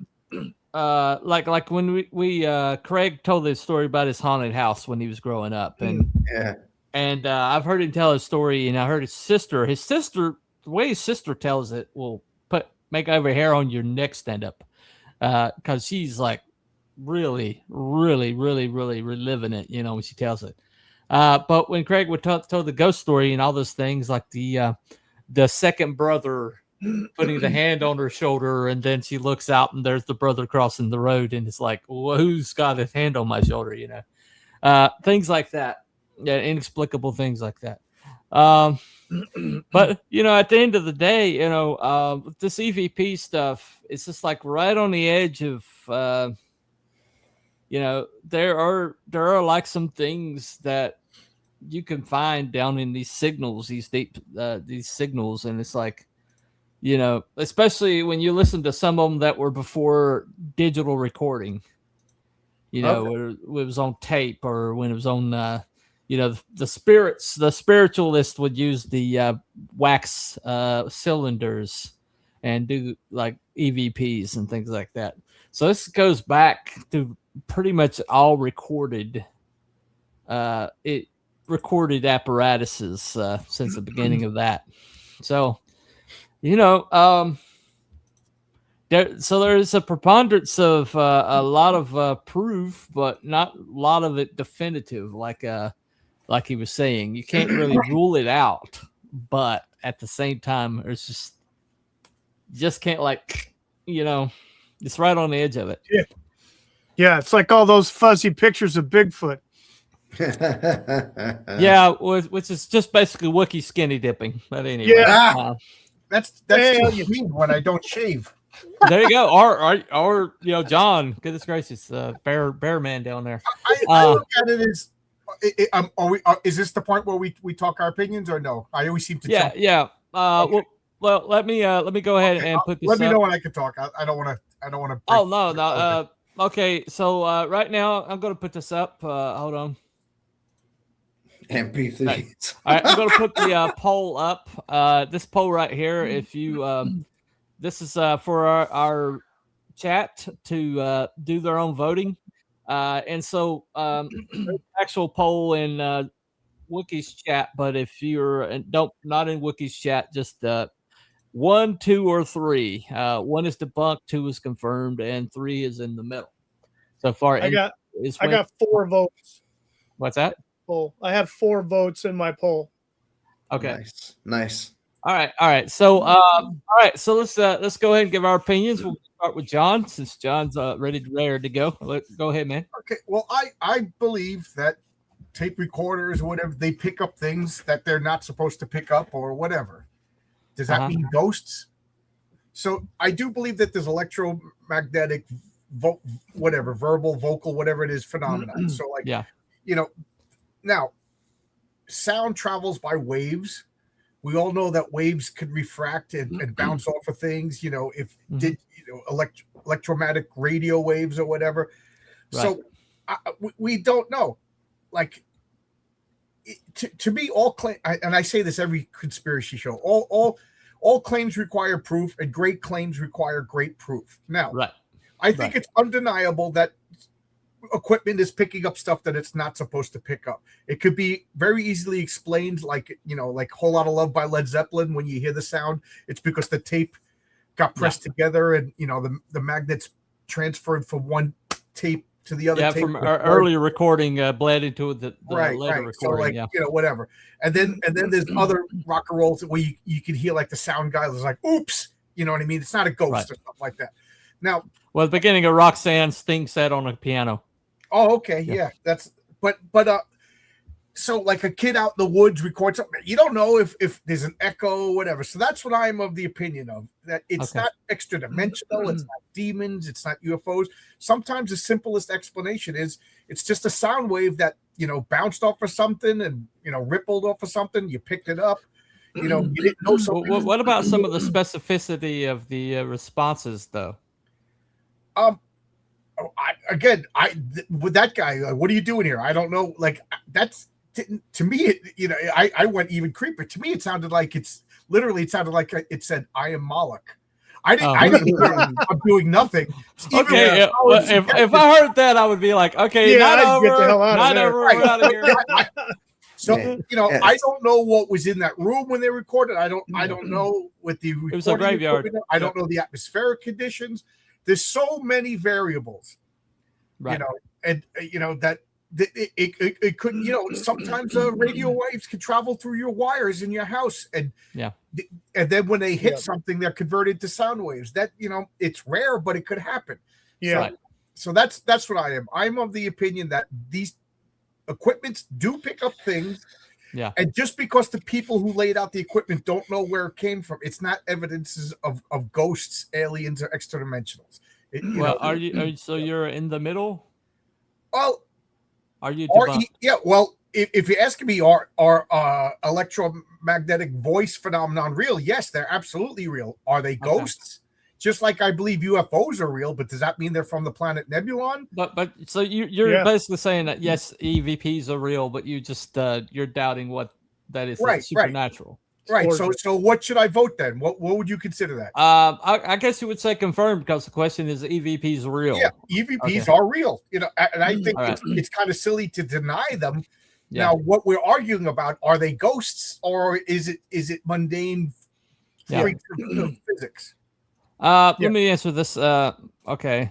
like when we Craig told this story about his haunted house when he was growing up, and I've heard him tell his story, and I heard his sister, the way his sister tells it will make every hair on your neck stand up, because she's like really reliving it, when she tells it. But when Craig would tell the ghost story and all those things, like the second brother putting the hand on her shoulder, and then she looks out and there's the brother crossing the road, and it's like, well, who's got his hand on my shoulder? Things like that. Yeah, inexplicable things like that. But at the end of the day, this EVP stuff, it's just like right on the edge of there are like some things that you can find down in these signals, these deep these signals, and it's like, especially when you listen to some of them that were before digital recording, where it was on tape, or when it was on the spiritualist would use the wax cylinders and do like EVPs and things like that. So this goes back to pretty much all recorded apparatuses since the beginning of that. So there's a preponderance of a lot of proof, but not a lot of it definitive, like he was saying. You can't really rule it out, but at the same time, it's just can't it's right on the edge of it.
Yeah, it's like all those fuzzy pictures of Bigfoot.
Yeah, which is just basically Wookiee skinny dipping. But anyway,
that's what you mean when I don't shave.
There you go. Or John, goodness gracious, bear man down there.
I look at it as, is this the point where we talk our opinions or no? I always seem to.
Yeah.
Okay.
Well, let me go ahead and put this.
Let me know when I can talk. I don't want to.
Oh no. Okay. So right now I'm going to put this up. Hold on.
MP3.
Right. All right, I'm going to put the poll up. This poll right here. If you, this is for our chat to do their own voting, and so actual poll in Wookiee's chat. But if you're not in Wookiee's chat, just 1, 2, or 3. 1 is debunked, 2 is confirmed, and 3 is in the middle. So far,
I got 4 votes.
What's that?
Poll. I have 4 votes in my poll.
Okay.
Nice.
All right. So So let's go ahead and give our opinions. We'll start with John, since John's ready to go. Go ahead, man.
Okay. Well, I believe that tape recorders, whatever, they pick up things that they're not supposed to pick up, or whatever. Does that mean ghosts? So I do believe that there's electromagnetic, verbal, vocal, whatever it is, phenomenon. So now sound travels by waves. We all know that waves could refract and bounce off of things, electromagnetic radio waves or whatever. Right. So we don't know. Like, to me, all claim, and I say this every conspiracy show, all claims require proof, and great claims require great proof. Now, I think it's undeniable that equipment is picking up stuff that it's not supposed to pick up. It could be very easily explained, like like Whole Lot of Love by Led Zeppelin. When you hear the sound, it's because the tape got pressed together, and the magnets transferred from one tape to the other.
Yeah,
tape
from our earlier recording bled into the
right,
later
right.
recording.
So whatever. And then there's other rock and rolls where you can hear like the sound guy was like, "Oops," you know what I mean? It's not a ghost or stuff like that. Now,
well, the beginning of Roxanne, Sting sat on a piano.
Oh, okay, yeah. That's but so like a kid out in the woods records something. You don't know if there's an echo or whatever. So that's what I'm of the opinion of, that it's not extra dimensional, it's not demons, it's not UFOs. Sometimes the simplest explanation is it's just a sound wave that bounced off of something and rippled off of something. You picked it up. You didn't know something.
What about some of the specificity of the responses, though?
With that guy, what are you doing here? I don't know. Like that's to me, I went even creepier. To me, it sounded like it sounded like it said, "I am Moloch." I didn't I'm doing nothing.
Okay, if I heard that, I would be like, okay, not over, not over, we're out of here.
So I don't know what was in that room when they recorded. I don't know what the
it was a graveyard.
I don't know the atmospheric conditions. There's so many variables,
right.
That it could, sometimes radio waves can travel through your wires in your house, and then when they hit something, they're converted to sound waves. That it's rare, but it could happen.
Yeah.
So that's what I am. I'm of the opinion that these equipments do pick up things.
Yeah.
And just because the people who laid out the equipment don't know where it came from, it's not evidences of ghosts, aliens, or extra dimensionals.
Are you so you're in the middle?
Well,
are you?
Well, if you're asking me, are electromagnetic voice phenomenon real? Yes, they're absolutely real. Are they ghosts? Just like I believe UFOs are real, but does that mean they're from the planet Nebulon?
But so you're basically saying that yes, EVPs are real, but you just you're doubting what that is supernatural.
Right. So what should I vote then? What would you consider that?
I guess you would say confirmed, because the question is EVPs real.
Yeah, EVPs are real. And I think it's kind of silly to deny them. Yeah. Now, what we're arguing about, are they ghosts, or is it mundane freaks of physics?
Let me answer this. Okay.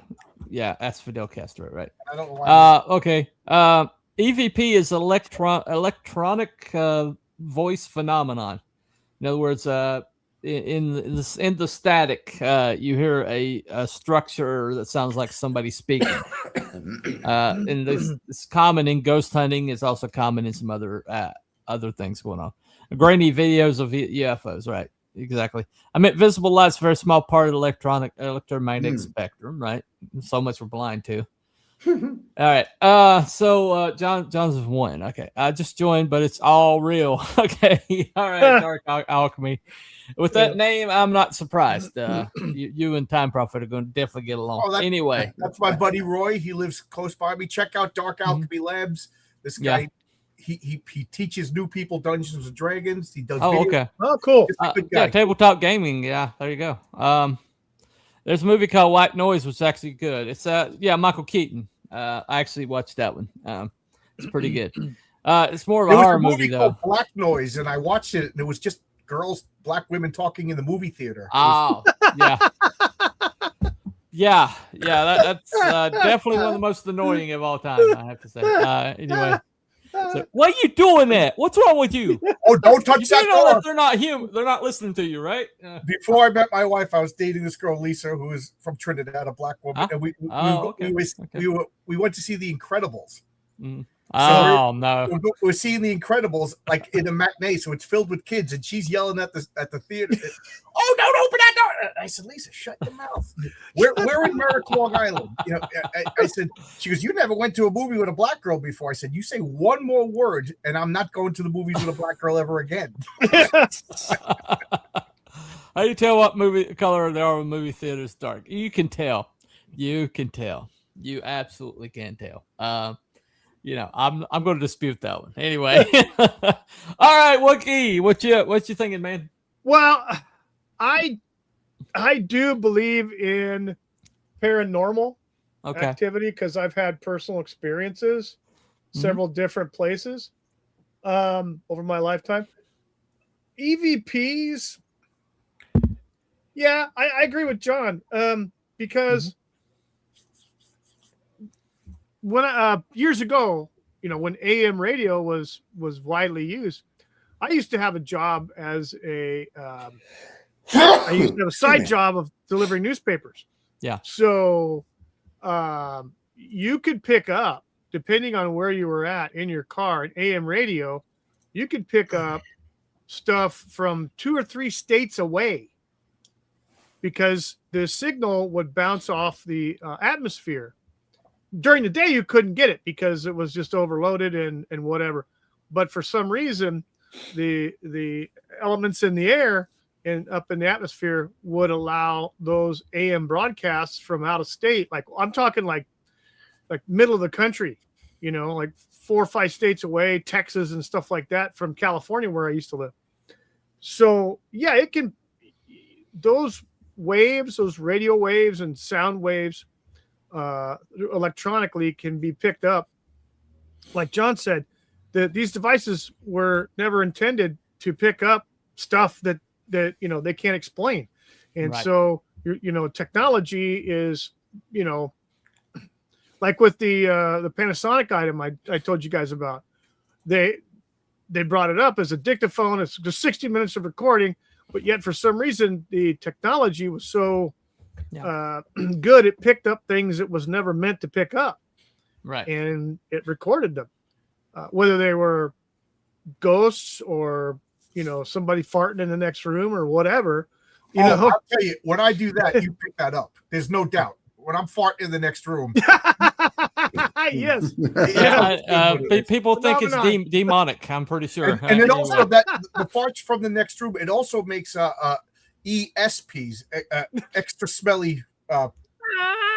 Yeah, that's Fidel Castro, right?
I don't know why.
Okay. EVP is electronic voice phenomenon. In other words, in the static, you hear a structure that sounds like somebody speaking. And this common in ghost hunting, is also common in some other things going on. Grainy videos of UFOs, right? Exactly. I mean, visible light's a very small part of the electromagnetic spectrum, right? So much we're blind to. All right. So John's won. Okay. I just joined, but it's all real. Okay. All right. Dark Alchemy. With that name, I'm not surprised. You and Time Prophet are going to definitely get along. Anyway,
that's my buddy Roy. He lives close by me. Check out Dark Alchemy Labs. This guy. He teaches new people Dungeons and Dragons. He does.
Oh, okay.
Oh, cool.
Yeah, tabletop gaming. Yeah, there you go. There's a movie called White Noise, which is actually good. It's Michael Keaton. I actually watched that one. It's pretty good. It's more of a horror movie though.
Black Noise, and I watched it, and it was just black women talking in the movie theater.
Oh, yeah. That's definitely one of the most annoying of all time, I have to say. Anyway. So, why are you doing that? What's wrong with you?
Oh, don't touch that door.
They're not human. They're not listening to you, right?
Before I met my wife, I was dating this girl, Lisa, who is from Trinidad, a black woman, and we went to see The Incredibles.
No!
We're seeing The Incredibles like in a matinee, so it's filled with kids, and she's yelling at the theater. Oh, don't open that door! I said, Lisa, shut your mouth. We're in Merrick, Long Island. I said, she goes, you never went to a movie with a black girl before. I said, you say one more word, and I'm not going to the movies with a black girl ever again.
How do you tell what color they are when movie theaters dark? You can tell. You absolutely can tell. I'm going to dispute that one anyway. All right, Wookie, what you thinking, man?
Well, I do believe in paranormal activity because I've had personal experiences, several different places over my lifetime. EVPs, yeah, I agree with John because when years ago, when AM radio was widely used, I used to have a job as I used to have a side job of delivering newspapers.
Yeah.
So you could pick up, depending on where you were at in your car, an AM radio, you could pick up stuff from 2 or 3 states away because the signal would bounce off the atmosphere. During the day, you couldn't get it because it was just overloaded and whatever. But for some reason, the elements in the air and up in the atmosphere would allow those AM broadcasts from out of state. Like I'm talking like middle of the country, like 4 or 5 states away, Texas and stuff like that from California where I used to live. So yeah, it can, those waves, those radio waves and sound waves electronically can be picked up. Like John said, these devices were never intended to pick up stuff that they can't explain. And so, technology is, like with the Panasonic item I told you guys about, they brought it up as a dictaphone. It's just 60 minutes of recording, but yet for some reason the technology was so good, it picked up things it was never meant to pick up.
Right.
And it recorded them, whether they were ghosts or somebody farting in the next room or whatever.
I'll tell you, when I do that, you pick that up. There's no doubt. When I'm farting in the next room.
Yes.
People think it's demonic. I'm pretty sure.
And it also that the farts from the next room. It also makes ESPs, extra smelly.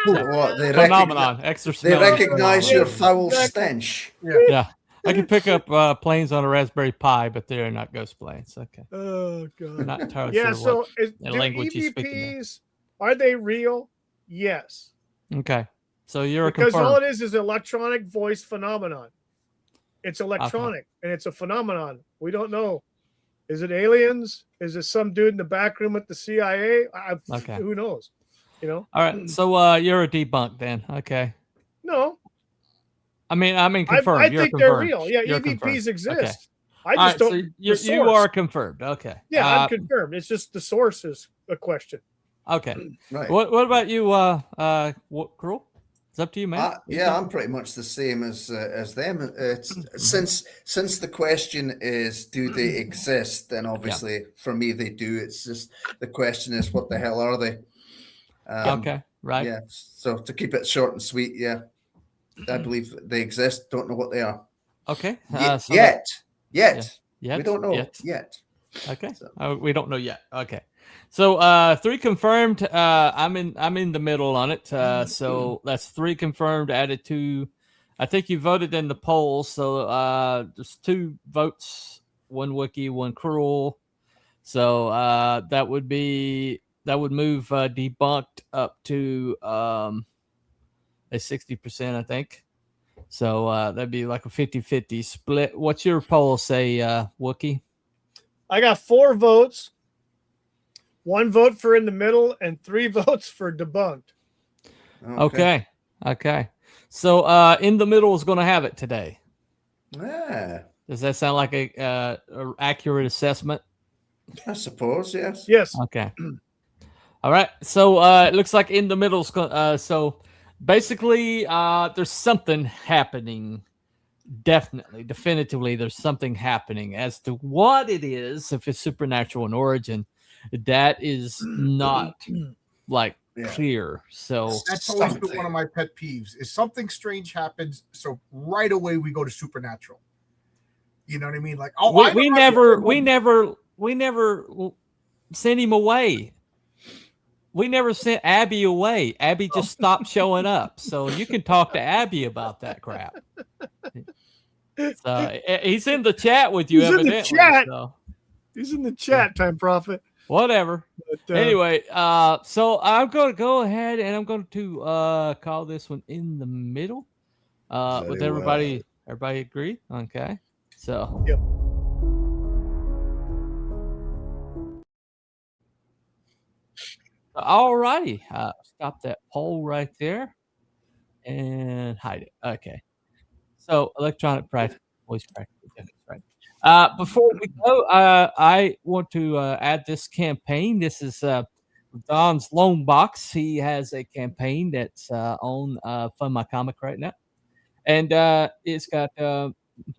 Phenomenon. Extra smelly.
They recognize your foul stench.
Yeah. I can pick up planes on a Raspberry Pi, but they're not ghost planes. Okay.
Oh God.
Not entirely
yeah.
sure
So
what language you speak.
EVPs, are they real? Yes.
Okay. So you're
because
confirmed.
all it is electronic voice phenomenon. It's electronic and it's a phenomenon. We don't know. Is it aliens? Is it some dude in the back room at the CIA? Who knows?
All right. So you're a debunk then. Okay.
No.
I mean confirmed.
I
you're
think
confirmed.
they're real. Yeah,
you're
EVPs
confirmed.
exist.
Okay.
I just don't.
So you are confirmed. Okay.
Yeah, I'm confirmed. It's just the source is a question.
Okay.
Right.
What about you, Cruel? It's up to you, man.
Yeah, I'm pretty much the same as them. It's since the question is, do they exist? Then obviously for me they do. It's just the question is, what the hell are they?
Okay. Right.
Yeah. So to keep it short and sweet, yeah, I believe they exist. Don't know what they are.
Okay.
Yet.
We
don't know yet.
Okay. So. We don't know yet. Okay. So 3 confirmed. I'm in the middle on it. So that's 3 confirmed. Added 2. I think you voted in the poll. So there's 2 votes. 1 Wookie, 1 Cruel. So that would move debunked up to a 60%, I think. So that'd be like a 50-50 split. What's your poll say, Wookie?
I got 4 votes. 1 vote for in the middle and 3 votes for debunked.
Okay. So in the middle is going to have it today.
Yeah.
Does that sound like a accurate assessment?
I suppose, yes.
Yes.
Okay. All right. So it looks like in the middle. So basically, there's something happening. Definitively, there's something happening. As to what it is, if it's supernatural in origin, that is not clear. So
that's always been one of my pet peeves. Is something strange happens, so right away we go to supernatural. You know what I mean? Like,
we never sent him away. we never sent Abby away. Abby just stopped showing up. So you can talk to Abby about that crap. So he's in the chat with you,
He's in the
evidently.
chat.
So.
He's in the chat, Time Prophet.
Whatever.
But,
anyway, so I'm going to go ahead and I'm going to call this one in the middle. With everybody, everybody agree? Okay. So.
Yep.
All righty. Stop that poll right there and hide it. Okay. So electronic practice, voice practice. Right. Before we go, I want to add this campaign. This is Don's Loan Box. He has a campaign that's on Fund My Comic right now. And it's got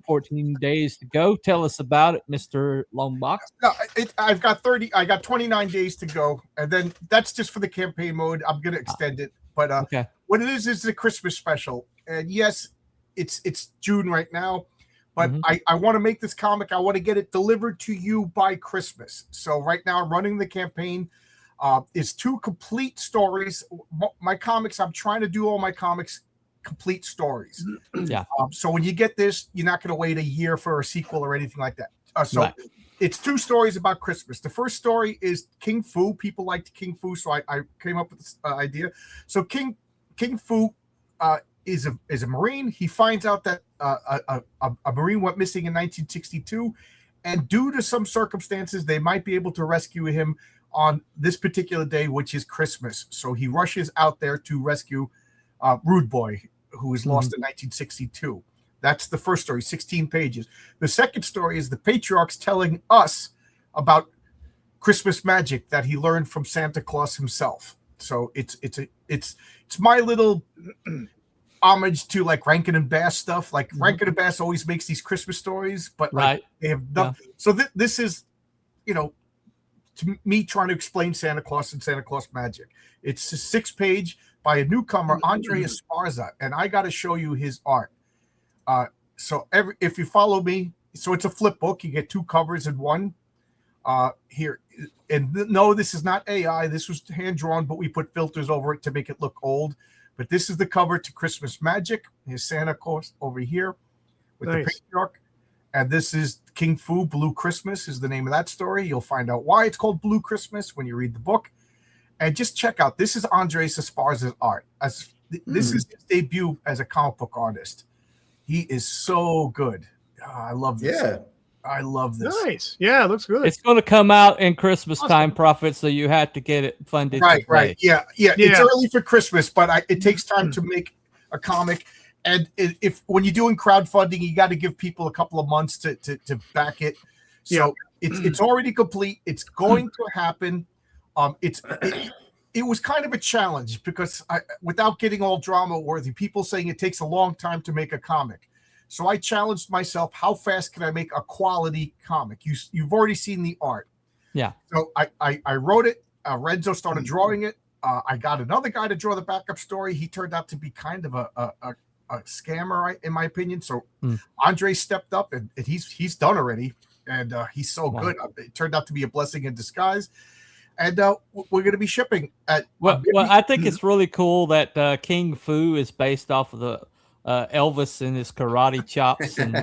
14 days to go. Tell us about it, Mr. Loan Box.
No, I've got 30. I got 29 days to go, and then that's just for the campaign mode. I'm gonna extend it, but
okay.
What it is a Christmas special, and yes, it's June right now, but I want to make this comic. I want to get it delivered to you by Christmas. So right now I'm running the campaign. It's 2 complete stories. My comics. I'm trying to do all my comics complete stories.
Yeah.
So when you get this, you're not going to wait a year for a sequel or anything like that. So it's 2 stories about Christmas. The first story is King Fu. People liked King Fu, so I came up with this idea. So King Fu is a Marine. He finds out that a Marine went missing in 1962, and due to some circumstances, they might be able to rescue him on this particular day, which is Christmas. So he rushes out there to rescue Rude Boy, who was lost in 1962. That's the first story, 16 pages. The second story is the patriarch's telling us about Christmas magic that he learned from Santa Claus himself. So it's my little homage to like Rankin and Bass stuff. Like Rankin and Bass always makes these Christmas stories, but like they have done. Yeah. So this is, to me trying to explain Santa Claus and Santa Claus magic. It's a 6-page by a newcomer, Andre Esparza, and I got to show you his art. So if you follow me, so it's a flip book. You get 2 covers in one. Here, and no, this is not AI. This was hand drawn, but we put filters over it to make it look old. But this is the cover to Christmas Magic. Here's Santa Claus over here with the patriarch, and this is King Fu. Blue Christmas is the name of that story. You'll find out why it's called Blue Christmas when you read the book. And just check out, this is Andres Esparza's art. This is his debut as a comic book artist. He is so good. Oh, I love this.
Yeah.
I love this.
Nice. Yeah, it looks good.
It's going to come out in Christmas time, Prophet, so you have to get it funded.
Right. Yeah. It's early for Christmas, but it takes time to make a comic. And if when you're doing crowdfunding, you got to give people a couple of months to back it. So it's already complete. It's going to happen. It was kind of a challenge because without getting all drama worthy, people saying it takes a long time to make a comic. So I challenged myself, how fast can I make a quality comic? You've already seen the art.
Yeah.
So I wrote it. Renzo started drawing it. I got another guy to draw the backup story. He turned out to be kind of a scammer, in my opinion. So Andre stepped up and he's done already. And he's so good. It turned out to be a blessing in disguise. And we're going to be shipping.
Well, I think it's really cool that King Fu is based off of the Elvis and his karate chops. And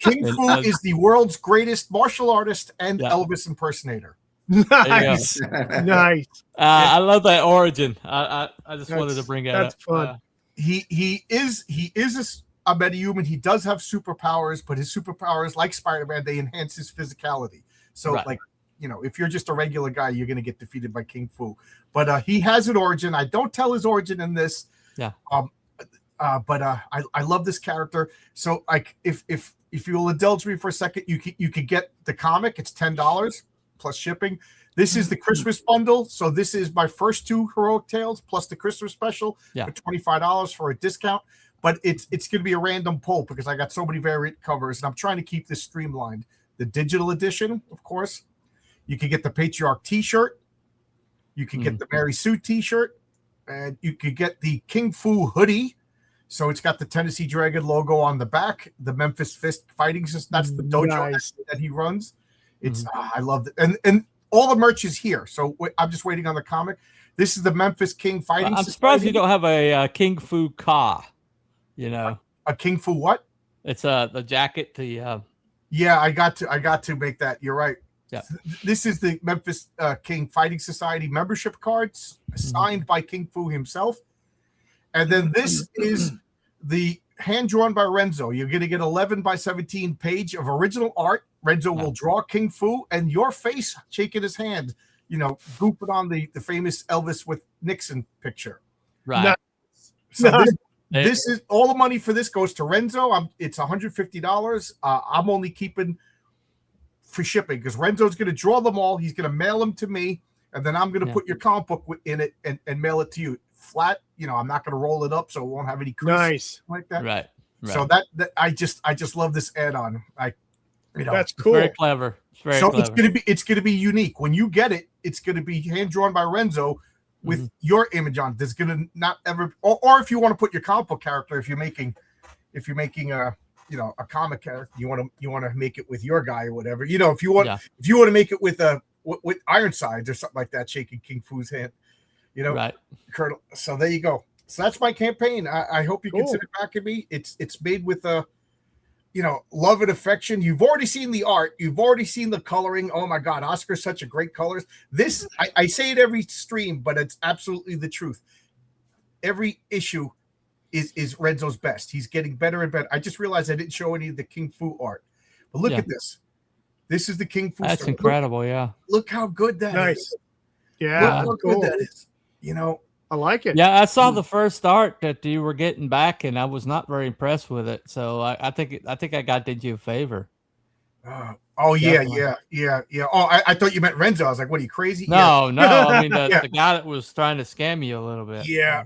King Fu is the world's greatest martial artist and Elvis impersonator.
Nice. Nice.
I love that origin. I just wanted to bring that up.
That's fun.
He is a metahuman. He does have superpowers, but his superpowers, like Spider-Man, they enhance his physicality. So if you're just a regular guy, you're going to get defeated by King Fu. But he has an origin. I don't tell his origin in this.
Yeah.
But I love this character. So like if you will indulge me for a second, you could get the comic. It's $10 plus shipping. This is the Christmas bundle. So this is my first 2 Heroic Tales plus the Christmas special for $25 for a discount. But it's going to be a random pull because I got so many variant covers and I'm trying to keep this streamlined. The digital edition, of course. You can get the Patriarch T-shirt. You can get the Mary Sue T-shirt. And you could get the King Fu hoodie. So it's got the Tennessee Dragon logo on the back. The Memphis Fist fighting system. That's the dojo that he runs. It's I love it. And all the merch is here. So I'm just waiting on the comic. This is the Memphis King Fighting
I'm
Society.
surprised you don't have a King Fu Ka. You know,
a King Fu what?
It's the jacket.
Yeah, I got to make that. You're right.
Yeah.
This is the Memphis King Fighting Society membership cards signed by King Fu himself. And then this is the hand drawn by Renzo. You're going to get 11 by 17 page of original art. Renzo will draw King Fu and your face shaking his hand, you know, goofing on the famous Elvis with Nixon picture.
Right.
So this is all the money for this goes to Renzo. It's $150. I'm only keeping for shipping because Renzo's going to draw them all. He's going to mail them to me, and then I'm going to put your comic book in it and mail it to you flat. You know, I'm not going to roll it up so it won't have any crease like that.
Right.
So that I just love this add-on.
That's cool.
Very clever. Very clever.
it's gonna be unique. When you get it, it's gonna be hand drawn by Renzo with your image on. There's gonna not ever, or if you want to put your comic book character, if you're making a a comic character, you want to make it with your guy or whatever. You know, if you want to make it with Ironsides or something like that, shaking King Fu's hand. You know,
right,
Colonel. So there you go. So that's my campaign. I hope you consider backing me. It's made with love and affection. You've already seen the art. You've already seen the coloring. Oh my God, Oscar's such a great colorist. This, I say it every stream, but it's absolutely the truth. Every issue is Renzo's best. He's getting better and better. I just realized I didn't show any of the King Fu art. But look at this. This is the King Fu.
That's incredible,
Look how good that is.
Yeah,
look how good that is. You know,
I like it.
Yeah, I saw the first art that you were getting back, and I was not very impressed with it. So I think I did you a favor.
Yeah. Oh, I thought you meant Renzo. I was like, "What are you crazy?"
No. I mean the guy that was trying to scam you a little bit.
Yeah.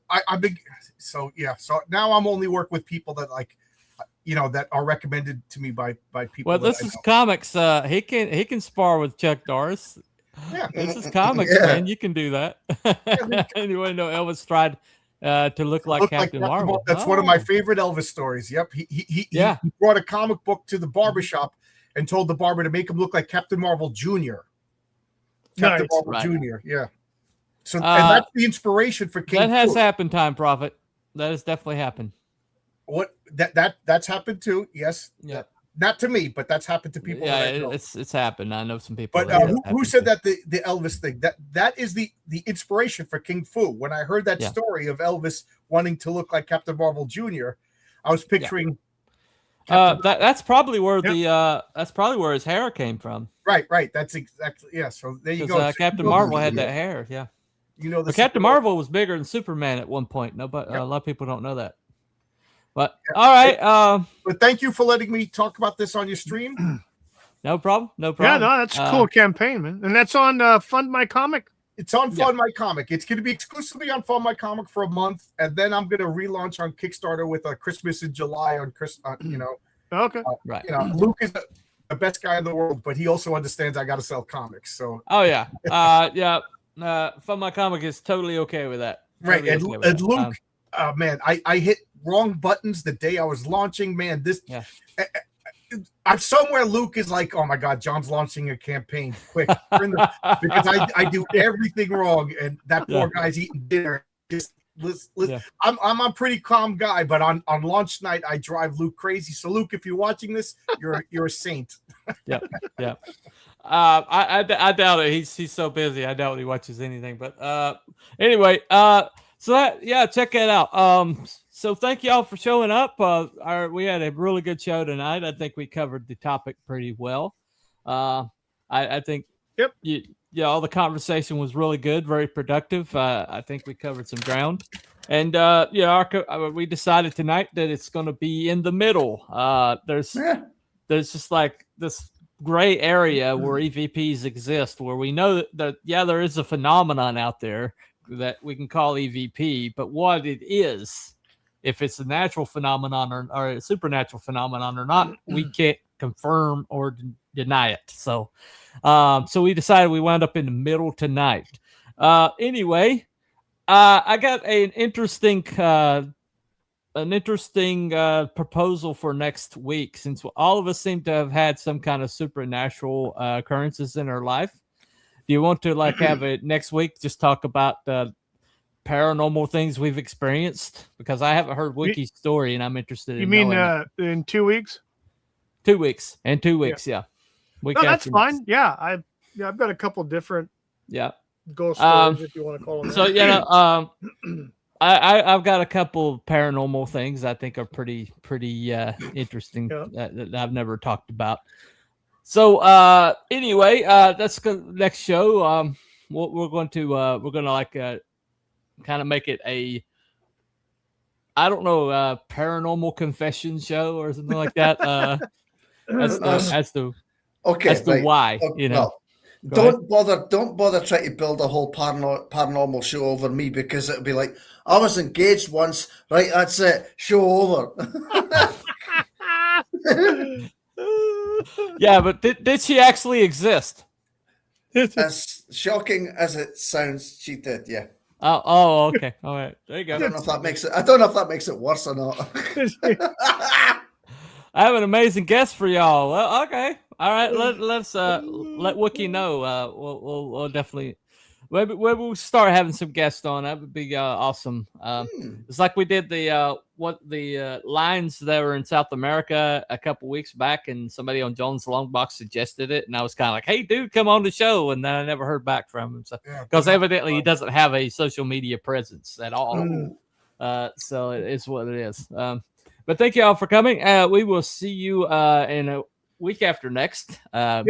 I've been so now I'm only work with people that that are recommended to me by people.
Well, this is comics. He can spar with Chuck Norris.
Yeah,
this is comics, man. You can do that. And you want to know Elvis tried to look like Captain Marvel.
That's one of my favorite Elvis stories. Yep, he brought a comic book to the barbershop and told the barber to make him look like Captain Marvel Jr. Captain Marvel Jr. Yeah. So and that's the inspiration for King.
That has happened, Time Prophet. That has definitely happened.
What that's happened too? Yes.
Yeah.
Not to me, but that's happened to people.
Yeah, it's happened. I know some people.
But who said that the Elvis thing? That is the inspiration for King Fu. When I heard that story of Elvis wanting to look like Captain Marvel Jr., I was picturing.
That's probably where that's probably where his hair came from.
Right. That's exactly So there you go.
Captain Marvel had that hair. Yeah.
You know,
Captain Marvel was bigger than Superman at one point. No, but a lot of people don't know that. But all right.
But thank you for letting me talk about this on your stream.
No problem.
Yeah, no, that's a cool campaign, man. And that's on Fund My Comic.
It's on Fund My Comic. It's going to be exclusively on Fund My Comic for a month, and then I'm going to relaunch on Kickstarter with a Christmas in July on
Okay.
Right.
Luke is the best guy in the world, but he also understands I got to sell comics. So.
Oh yeah. Fund My Comic is totally okay with that.
Right. And Luke, man, I hit wrong buttons the day I was launching. Man, I'm somewhere. Luke is like, oh my God, John's launching a campaign quick because I do everything wrong, and that poor guy's eating dinner. Just listen. I'm a pretty calm guy, but on launch night I drive Luke crazy. So Luke, if you're watching this, you're a saint.
Yeah. I doubt it. He's so busy. I doubt he watches anything. But anyway, check that out. So thank y'all for showing up. We had a really good show tonight. I think we covered the topic pretty well. I think all the conversation was really good, very productive. I think we covered some ground. And we decided tonight that it's going to be in the middle. There's just like this gray area where EVPs exist, where we know that there is a phenomenon out there that we can call EVP, but what it is, if it's a natural phenomenon or a supernatural phenomenon or not, we can't confirm or deny it. So we decided we wound up in the middle tonight. Anyway, I got an interesting proposal for next week, since all of us seem to have had some kind of supernatural occurrences in our life. Do you want to like have it next week? Just talk about paranormal things we've experienced, because I haven't heard Wiki's story and I'm interested.
You mean in 2 weeks?
2 weeks and 2 weeks, yeah.
No, that's fine. Yeah, I've got a couple different ghost stories, if you want to call them.
So I've got a couple paranormal things I think are pretty interesting that I've never talked about. So anyway, that's the next show. We're gonna like kind of make it a, I don't know, paranormal confession show or something like that. As to why, you know.
Well, don't bother trying to build a whole paranormal show over me, because it'll be like, I was engaged once, right? That's it. Show over.
Yeah, but did she actually exist?
As shocking as it sounds, she did. Yeah.
Oh, okay. All right. There you go.
I don't know if that makes it worse or not.
I have an amazing guest for y'all. Well, okay. All right. Let's let Wiki know. We'll definitely maybe we'll start having some guests on. That would be awesome. It's like we did the lines that were in South America a couple weeks back, and somebody on Jones Longbox suggested it, and I was kind of like, "Hey, dude, come on the show," and then I never heard back from him. So because evidently he doesn't have a social media presence at all. So it's what it is. But thank you all for coming. We will see you in a week after next. We're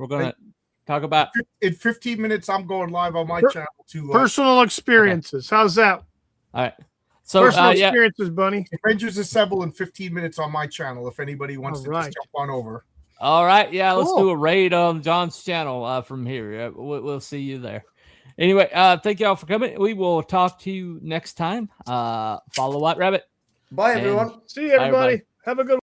going to talk about...
In 15 minutes, I'm going live on my channel to...
personal experiences. Okay. How's that?
All right. So,
personal experiences, Bunny.
Avengers Assemble in 15 minutes on my channel, if anybody wants to just jump on over.
All right. Yeah, let's do a raid on John's channel from here. We'll see you there. Anyway, thank you all for coming. We will talk to you next time. Follow White Rabbit.
Bye, everyone.
See you, everybody. Have a good one.